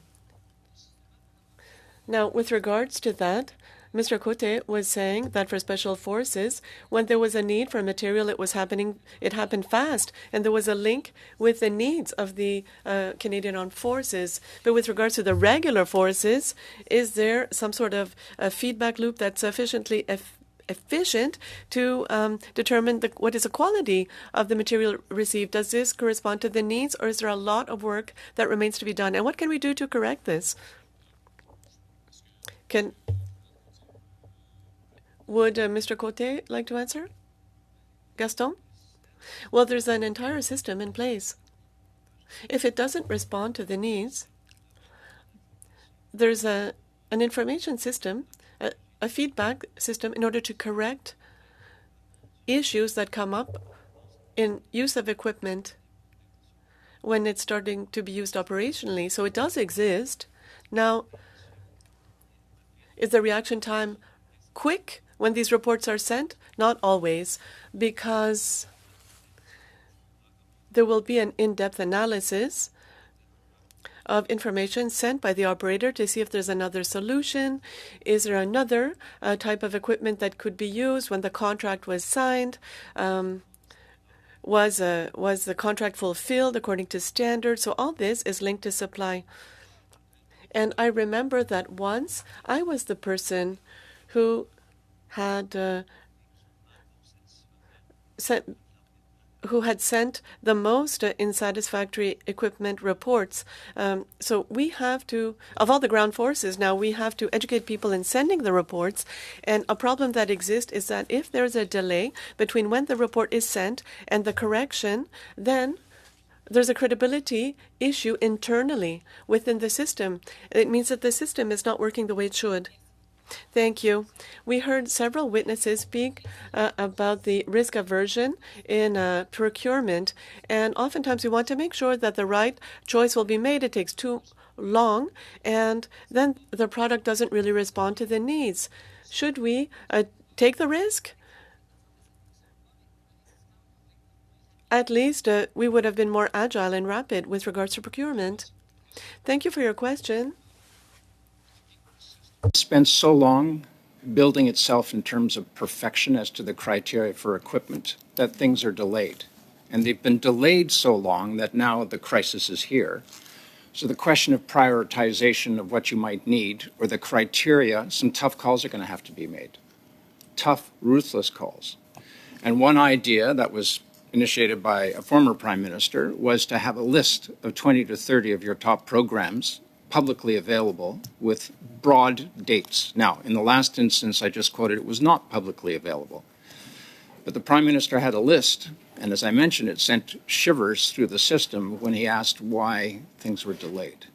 Now, with regards to that, Mr. Cote was saying that for special forces, when there was a need for material, it happened fast, and there was a link with the needs of the Canadian Armed Forces. But with regards to the regular forces, is there some sort of a feedback loop that's sufficiently efficient to determine what is the quality of the material received? Does this correspond to the needs, or is there a lot of work that remains to be done? And what can we do to correct this? Would Mr. Cote like to answer? Gaston? Well, there's an entire system in place. If it doesn't respond to the needs, there's an information system, a feedback system in order to correct issues that come up in use of equipment when it's starting to be used operationally. So it does exist. Now, is the reaction time quick when these reports are sent? Not always, because there will be an in-depth analysis of information sent by the operator to see if there's another solution. Is there another type of equipment that could be used when the contract was signed? Was the contract fulfilled according to standards? So all this is linked to supply. And I remember that once I was the person who had sent the most unsatisfactory equipment reports. So we have to, of all the ground forces now, we have to educate people in sending the reports. And a problem that exists is that if there's a delay between when the report is sent and the correction, then there's a credibility issue internally within the system. It means that the system is not working the way it should. Thank you. We heard several witnesses speak about the risk aversion in procurement, and oftentimes we want to make sure that the right choice will be made. It takes too long, and then the product doesn't really respond to the needs. Should we take the risk? At least we would have been more agile and rapid with regards to procurement. Thank you for your question. Spent so long building itself in terms of perfection as to the criteria for equipment that things are delayed. And they've been delayed so long that now the crisis is here. So the question of prioritization of what you might need or the criteria, some tough calls are going to have to be made. Tough, ruthless calls. And one idea that was initiated by a former prime minister was to have a list of 20 to 30 of your top programs publicly available with broad dates. Now, in the last instance I just quoted, it was not publicly available. But the Prime Minister had a list, and as I mentioned, it sent shivers through the system when he asked why things were delayed.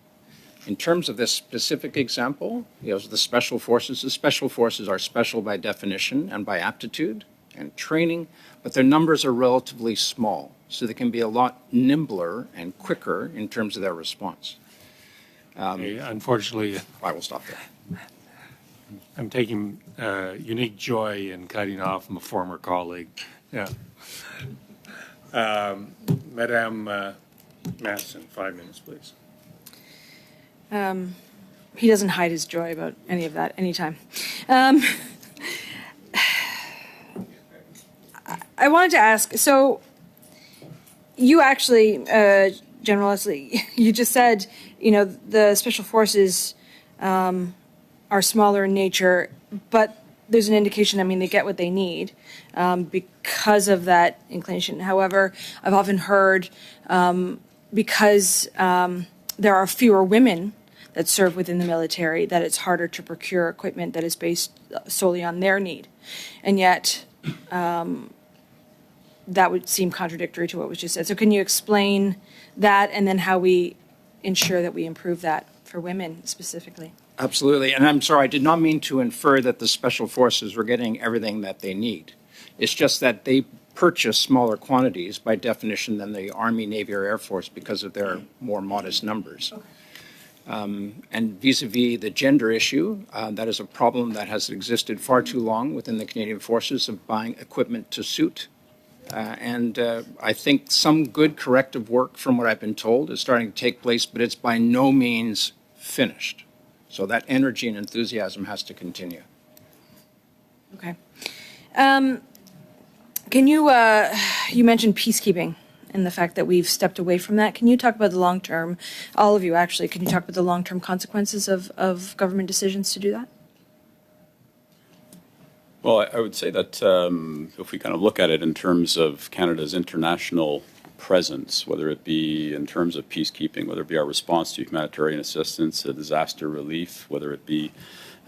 In terms of this specific example, the Special Forces are special by definition and by aptitude and training, but their numbers are relatively small, so they can be a lot nimbler and quicker in terms of their response. Unfortunately, I will stop there. I'm taking unique joy in cutting off my former colleague. Yeah. Madame Masson, 5 minutes, please. He doesn't hide his joy about any of that anytime. I wanted to ask, so you actually, General Leslie, you just said, the special forces are smaller in nature, but there's an indication, they get what they need because of that inclination. However, I've often heard because there are fewer women that serve within the military, that it's harder to procure equipment that is based solely on their need. And yet, that would seem contradictory to what was just said. So can you explain that and then how we ensure that we improve that for women specifically? Absolutely. And I'm sorry, I did not mean to infer that the Special Forces were getting everything that they need. It's just that they purchase smaller quantities by definition than the Army, Navy, or Air Force because of their more modest numbers. Okay. And vis-a-vis the gender issue, that is a problem that has existed far too long within the Canadian Forces of buying equipment to suit. And I think some good corrective work, from what I've been told, is starting to take place, but it's by no means finished. So that energy and enthusiasm has to continue. Okay. Can you, you mentioned peacekeeping and the fact that we've stepped away from that. Can you talk about the long-term, all of you actually, can you talk about the long-term consequences of government decisions to do that? Well, I would say that if we kind of look at it in terms of Canada's international presence, whether it be in terms of peacekeeping, whether it be our response to humanitarian assistance, disaster relief, whether it be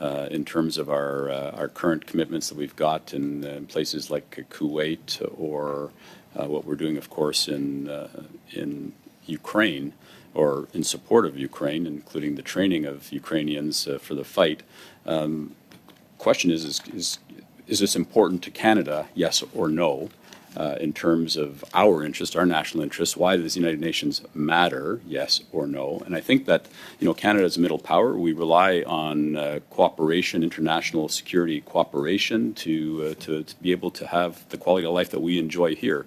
in terms of our current commitments that we've got in places like Kuwait, or what we're doing, of course, in Ukraine, or in support of Ukraine, including the training of Ukrainians for the fight. Question is this important to Canada, yes or no, in terms of our interest, our national interest? Why does the United Nations matter, yes or no? And I think that, Canada is a middle power. We rely on cooperation, international security cooperation to be able to have the quality of life that we enjoy here.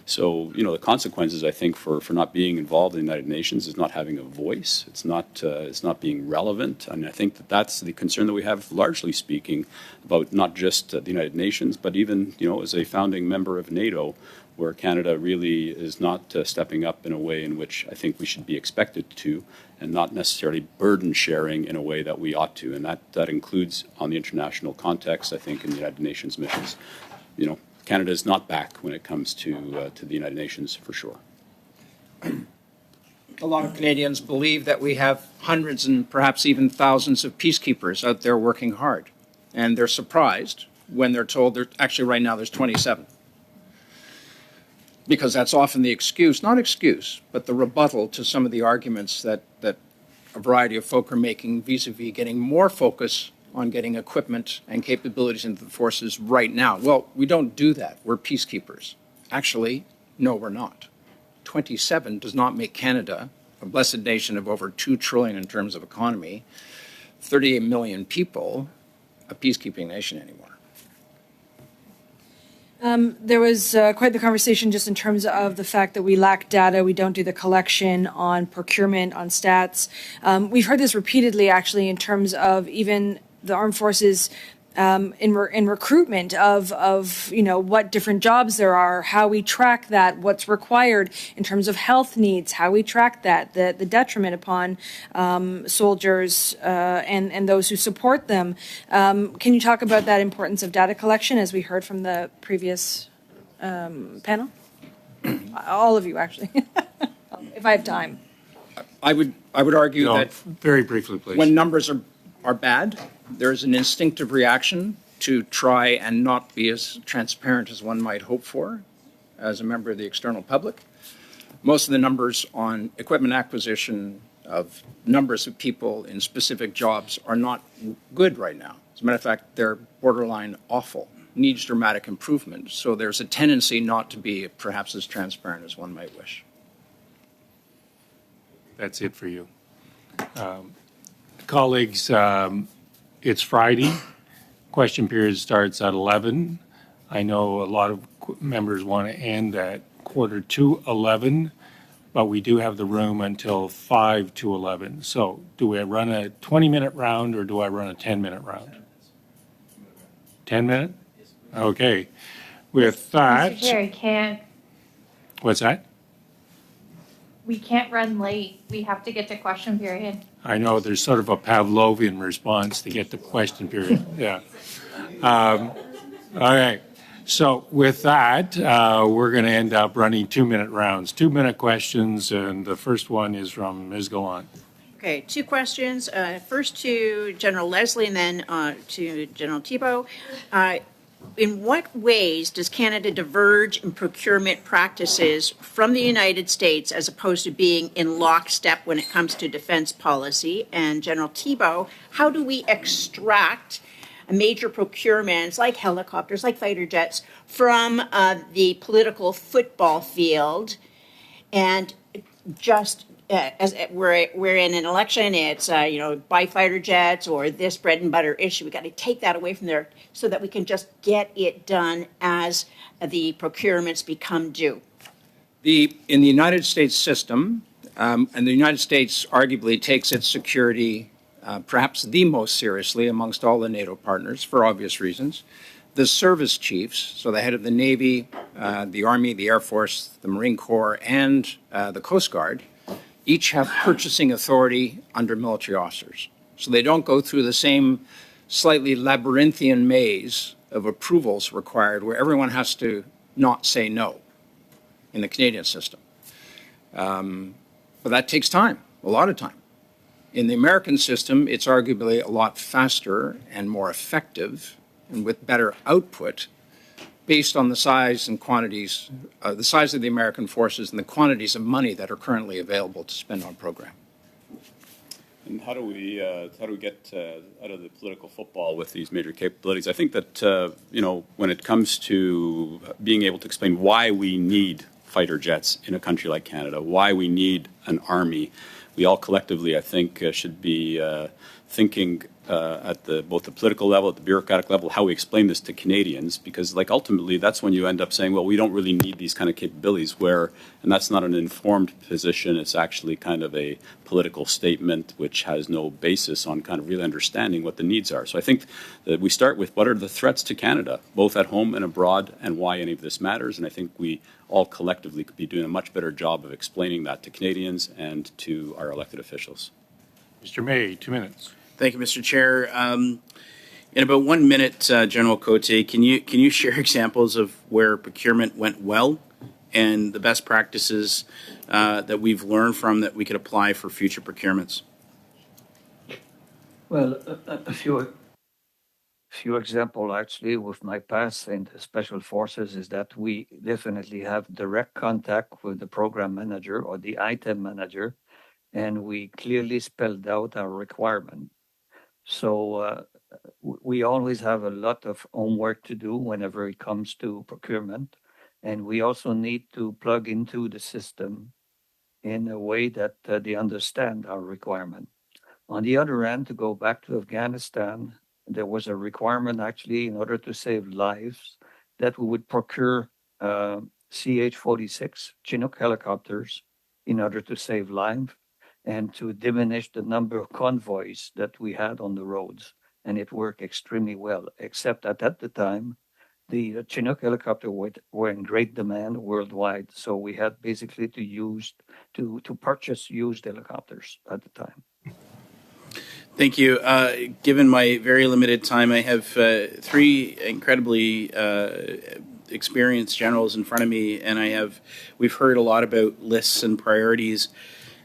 So, the consequences, I think, for not being involved in the United Nations is not having a voice. It's not being relevant. And I think that's the concern that we have, largely speaking, about not just the United Nations, but even, as a founding member of NATO, where Canada really is not stepping up in a way in which I think we should be expected to, and not necessarily burden sharing in a way that we ought to. And that includes on the international context, I think, in the United Nations missions. Canada is not back when it comes to the United Nations, for sure. A lot of Canadians believe that we have hundreds and perhaps even thousands of peacekeepers out there working hard. And they're surprised when they're told actually right now there's 27. Because that's often the excuse, not excuse, but the rebuttal to some of the arguments that a variety of folk are making vis-a-vis getting more focus on getting equipment and capabilities into the forces right now. Well, we don't do that. We're peacekeepers. Actually, no, we're not. 27 does not make Canada, a blessed nation of over $2 trillion in terms of economy, 38 million people, a peacekeeping nation anymore. There was quite the conversation just in terms of the fact that we lack data, we don't do the collection on procurement, on stats. We've heard this repeatedly, actually, in terms of even the armed forces in recruitment of what different jobs there are, how we track that, what's required in terms of health needs, how we track that, the detriment upon soldiers and those who support them. Can you talk about that importance of data collection, as we heard from the previous panel? All of you, actually, if I have time. I would argue that very briefly, please. When numbers are bad, there's an instinctive reaction to try and not be as transparent as one might hope for as a member of the external public. Most of the numbers on equipment acquisition of numbers of people in specific jobs are not good right now. As a matter of fact, they're borderline awful, needs dramatic improvement. So there's a tendency not to be perhaps as transparent as one might wish. That's it for you. Colleagues, it's Friday. Question period starts at 11. I know a lot of members want to end at 11:45, but we do have the room until 5 to 11. So do we run a 20-minute round or do I run a 10-minute round? 10 minute? Okay. With that. Mr. Chair, can't. What's that? We can't run late. We have to get to question period. I know there's sort of a Pavlovian response to get the question period. Yeah. All right. So with that, we're going to end up running 2-minute rounds, 2-minute questions, and the first one is from Ms. Gallant. Okay, 2 questions. First to General Leslie and then to General Thibault. In what ways does Canada diverge in procurement practices from the United States as opposed to being in lockstep when it comes to defense policy? And General Thibault, how do we extract major procurements like helicopters, like fighter jets, from the political football field and just as we're in an election, it's buy fighter jets or this bread and butter issue. We got to take that away from there so that we can just get it done as the procurements become due. In the United States system, and the United States arguably takes its security perhaps the most seriously amongst all the NATO partners for obvious reasons. The service chiefs, so the head of the Navy, the Army, the Air Force, the Marine Corps, and the Coast Guard, each have purchasing authority under military officers. So they don't go through the same slightly labyrinthian maze of approvals required where everyone has to not say no in the Canadian system. But that takes time, a lot of time. In the American system, it's arguably a lot faster and more effective and with better output based on the size and quantities, the size of the American forces and the quantities of money that are currently available to spend on program. And how do we get out of the political football with these major capabilities? I think that when it comes to being able to explain why we need fighter jets in a country like Canada, why we need an army, we all collectively, I think, should be thinking at both the political level, at the bureaucratic level, how we explain this to Canadians, because like ultimately that's when you end up saying, well, we don't really need these kind of capabilities and that's not an informed position, it's actually kind of a political statement which has no basis on kind of really understanding what the needs are. So I think that we start with what are the threats to Canada, both at home and abroad, and why any of this matters, and I think we all collectively could be doing a much better job of explaining that to Canadians and to our elected officials. Mr. May, 2 minutes. Thank you, Mr. Chair. In about 1 minute, General Cote, can you share examples of where procurement went well and the best practices that we've learned from that we could apply for future procurements? Well, a few examples actually with my past in the special forces is that we definitely have direct contact with the program manager or the item manager, and we clearly spelled out our requirement. So we always have a lot of homework to do whenever it comes to procurement, and we also need to plug into the system in a way that they understand our requirement. On the other hand, to go back to Afghanistan, there was a requirement actually in order to save lives that we would procure CH-46 Chinook helicopters in order to save lives and to diminish the number of convoys that we had on the roads. And it worked extremely well, except that at the time, the Chinook helicopter were in great demand worldwide. So we had basically to purchase used helicopters at the time. Thank you. Given my very limited time, I have three incredibly experienced generals in front of me, and we've heard a lot about lists and priorities.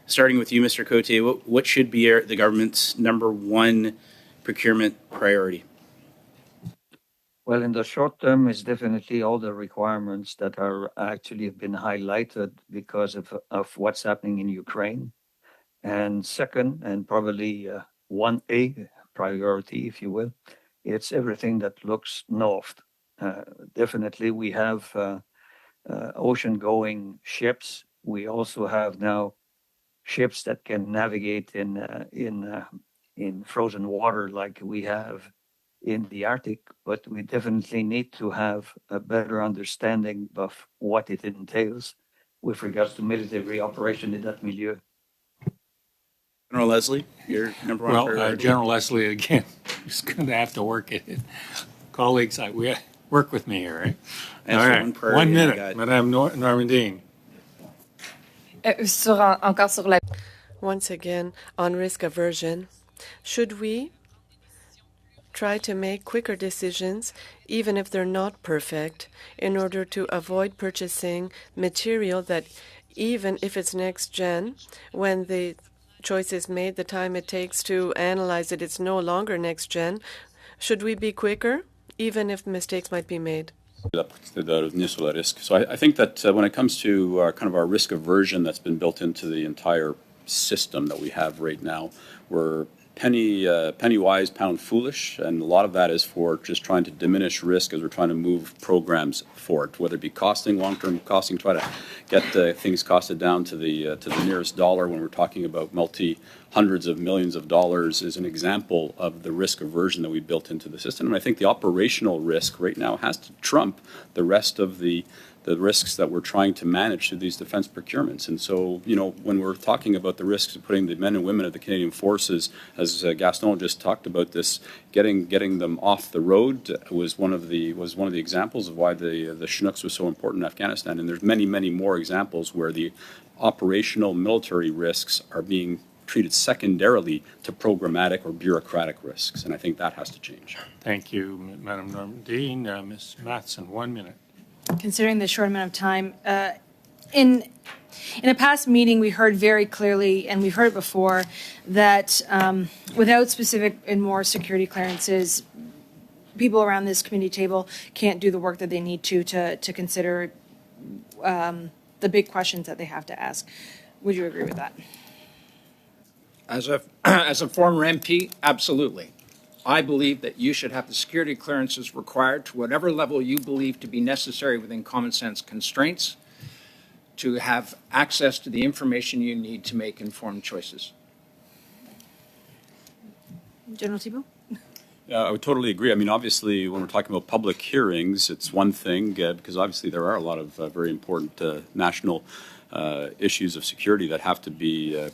Starting with you, Mr. Cote, what should be the government's number one procurement priority? Well, in the short term, it's definitely all the requirements that are actually have been highlighted because of what's happening in Ukraine. And second, and probably 1A priority, if you will, it's everything that looks north. Definitely, we have ocean-going ships. We also have now ships that can navigate in frozen water like we have in the Arctic, but we definitely need to have a better understanding of what it entails with regards to military operation in that milieu. General Leslie, your number one priority. Well, General Leslie, again, is going to have to work it. Colleagues, work with me here, right? All right, 1 minute, Madame Normandine. Once again, on risk aversion, should we try to make quicker decisions, even if they're not perfect, in order to avoid purchasing material that, even if it's next gen, when the choice is made, the time it takes to analyze it, it's no longer next gen. Should we be quicker, even if mistakes might be made? So I think that when it comes to kind of our risk aversion that's been built into the entire system that we have right now, we're penny wise, pound foolish, and a lot of that is for just trying to diminish risk as we're trying to move programs forward, whether it be costing, long-term costing, try to get things costed down to the nearest dollar when we're talking about hundreds of millions of dollars is an example of the risk aversion that we built into the system. And I think the operational risk right now has to trump the rest of the risks that we're trying to manage through these defense procurements. And so, when we're talking about the risks of putting the men and women of the Canadian Forces, as Gaston just talked about this, getting them off the road was one of the examples of why the Chinooks was so important in Afghanistan. And there's many, many more examples where the operational military risks are being treated secondarily to programmatic or bureaucratic risks. And I think that has to change. Thank you, Madame Normandine. Ms. Matheson, 1 minute. Considering the short amount of time, in a past meeting, we heard very clearly, and we've heard it before, that without specific and more security clearances, people around this committee table can't do the work that they need to consider the big questions that they have to ask. Would you agree with that? As a former MP, absolutely. I believe that you should have the security clearances required to whatever level you believe to be necessary within common sense constraints to have access to the information you need to make informed choices. General Thibault? I would totally agree. I mean, obviously, when we're talking about public hearings, it's one thing because obviously there are a lot of very important national issues of security that have to be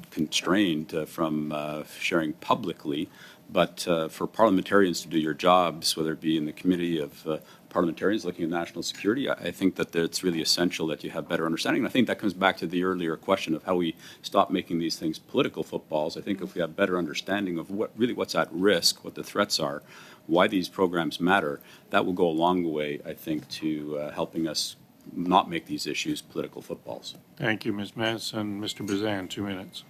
constrained from sharing publicly. But for parliamentarians to do your jobs, whether it be in the committee of parliamentarians looking at national security, I think that it's really essential that you have better understanding. And I think that comes back to the earlier question of how we stop making these things political footballs. I think if we have better understanding of what's at risk, what the threats are, why these programs matter, that will go a long way, I think, to helping us not make these issues political footballs. Thank you, Ms. Metz. And Mr. Bazan, 2 minutes.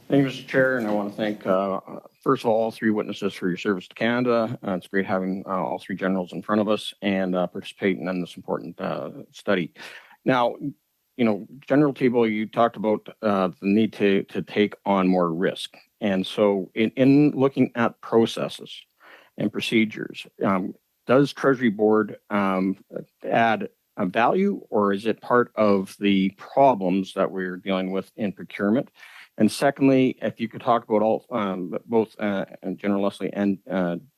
Thank you, Mr. Chair, and I want to thank, first of all three witnesses for your service to Canada. It's great having all three generals in front of us and participating in this important study. Now, General Thibault, you talked about the need to take on more risk. And so in looking at processes and procedures, does Treasury Board add a value, or is it part of the problems that we're dealing with in procurement? And secondly, if you could talk about both General Leslie and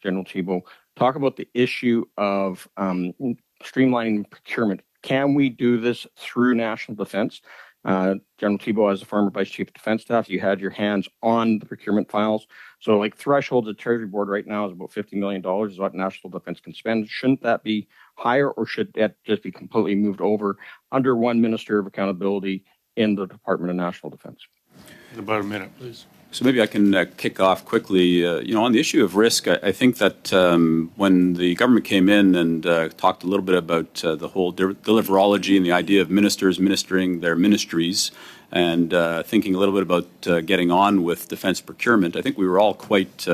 General Thibault, talk about the issue of streamlining procurement. Can we do this through national defense? General Thibault, as a former Vice Chief of Defense Staff, you had your hands on the procurement files. So like thresholds at Treasury Board right now is about $50 million is what national defense can spend. Shouldn't that be higher, or should that just be completely moved over under one Minister of Accountability in the Department of National Defense? In about a minute, please. So maybe I can kick off quickly. On the issue of risk, I think that when the government came in and talked a little bit about the whole deliverology and the idea of ministers ministering their ministries and thinking a little bit about getting on with defense procurement, I think we were all quite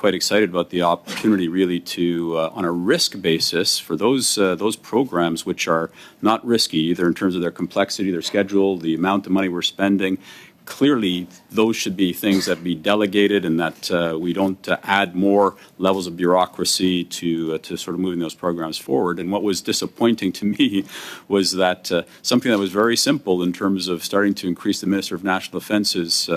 excited about the opportunity really to, on a risk basis, for those programs which are not risky, either in terms of their complexity, their schedule, the amount of money we're spending. Clearly, those should be things that be delegated, and that we don't add more levels of bureaucracy to sort of moving those programs forward. And what was disappointing to me was that something that was very simple in terms of starting to increase the Minister of National Defense's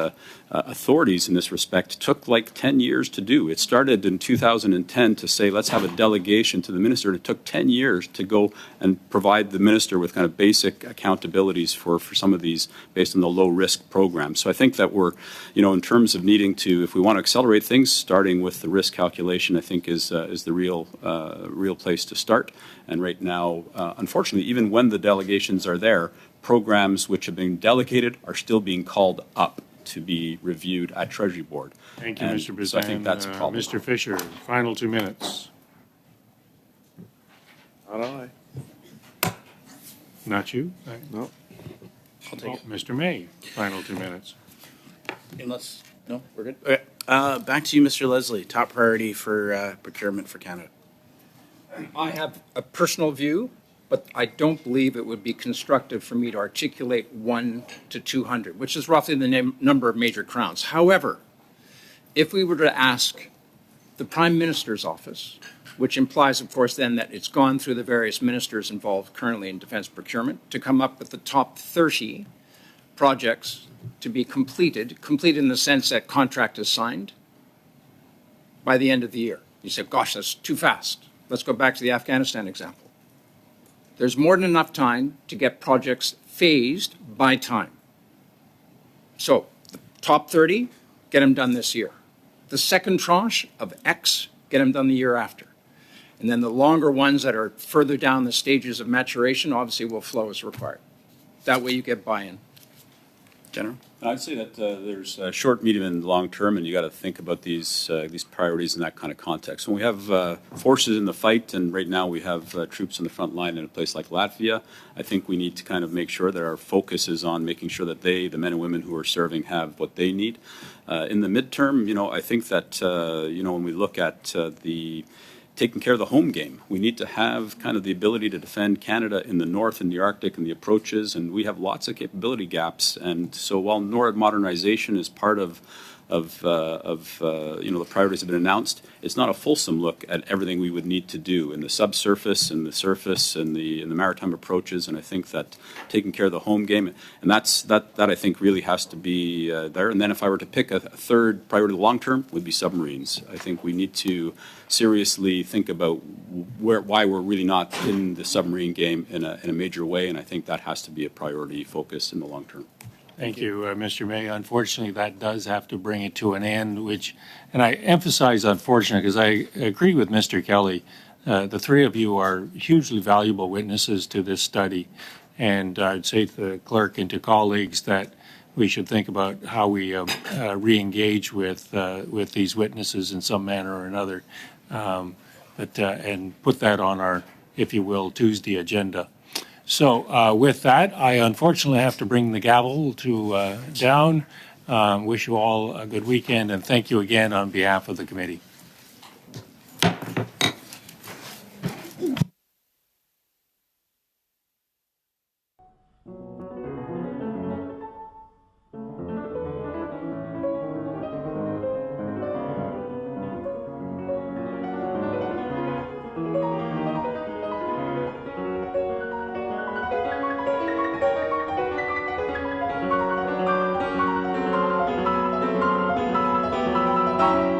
authorities in this respect took like 10 years to do. It started in 2010 to say, let's have a delegation to the minister, and it took 10 years to go and provide the minister with kind of basic accountabilities for some of these based on the low-risk programs. So I think that we're, in terms of needing to, if we want to accelerate things, starting with the risk calculation, I think is the real place to start. And right now, unfortunately, even when the delegations are there, programs which have been delegated are still being called up to be reviewed at Treasury Board. Thank you, Mr. Bazan. So I think that's a problem. Mr. Fisher, final 2 minutes. Not I. Not you? No. I'll take it. Mr. May, final 2 minutes. Unless, no, we're good. Okay. Back to you, Mr. Leslie. Top priority for procurement for Canada. I have a personal view, but I don't believe it would be constructive for me to articulate 1 to 200, which is roughly the number of major crowns. However, if we were to ask the Prime Minister's office, which implies, of course, then that it's gone through the various ministers involved currently in defense procurement, to come up with the top 30 projects to be completed in the sense that contract is signed by the end of the year. You say, gosh, that's too fast. Let's go back to the Afghanistan example. There's more than enough time to get projects phased by time. So the top 30, get them done this year. The second tranche of X, get them done the year after. And then the longer ones that are further down the stages of maturation obviously will flow as required. That way you get buy-in. General? I'd say that there's short, medium, and long term, and you got to think about these priorities in that kind of context. When we have forces in the fight, and right now we have troops on the front line in a place like Latvia, I think we need to kind of make sure that our focus is on making sure that the men and women who are serving, have what they need. In the midterm, I think that when we look at the taking care of the home game. We need to have kind of the ability to defend Canada in the north and the Arctic and the approaches, and we have lots of capability gaps. And so while NORAD modernization is part of the priorities have been announced, it's not a fulsome look at everything we would need to do in the subsurface and the surface and the maritime approaches. And I think that taking care of the home game, and that I think really has to be there. And then if I were to pick a third priority long term, would be submarines. I think we need to seriously think about why we're really not in the submarine game in a major way. And I think that has to be a priority focus in the long term. Thank you, Mr. May. Unfortunately, that does have to bring it to an end, and I emphasize unfortunate because I agree with Mr. Kelly. The three of you are hugely valuable witnesses to this study, and I'd say to the clerk and to colleagues that we should think about how we re-engage with these witnesses in some manner or another, and put that on our, if you will, Tuesday agenda. So with that, I unfortunately have to bring the gavel to down. Wish you all a good weekend, and thank you again on behalf of the committee. Thank you.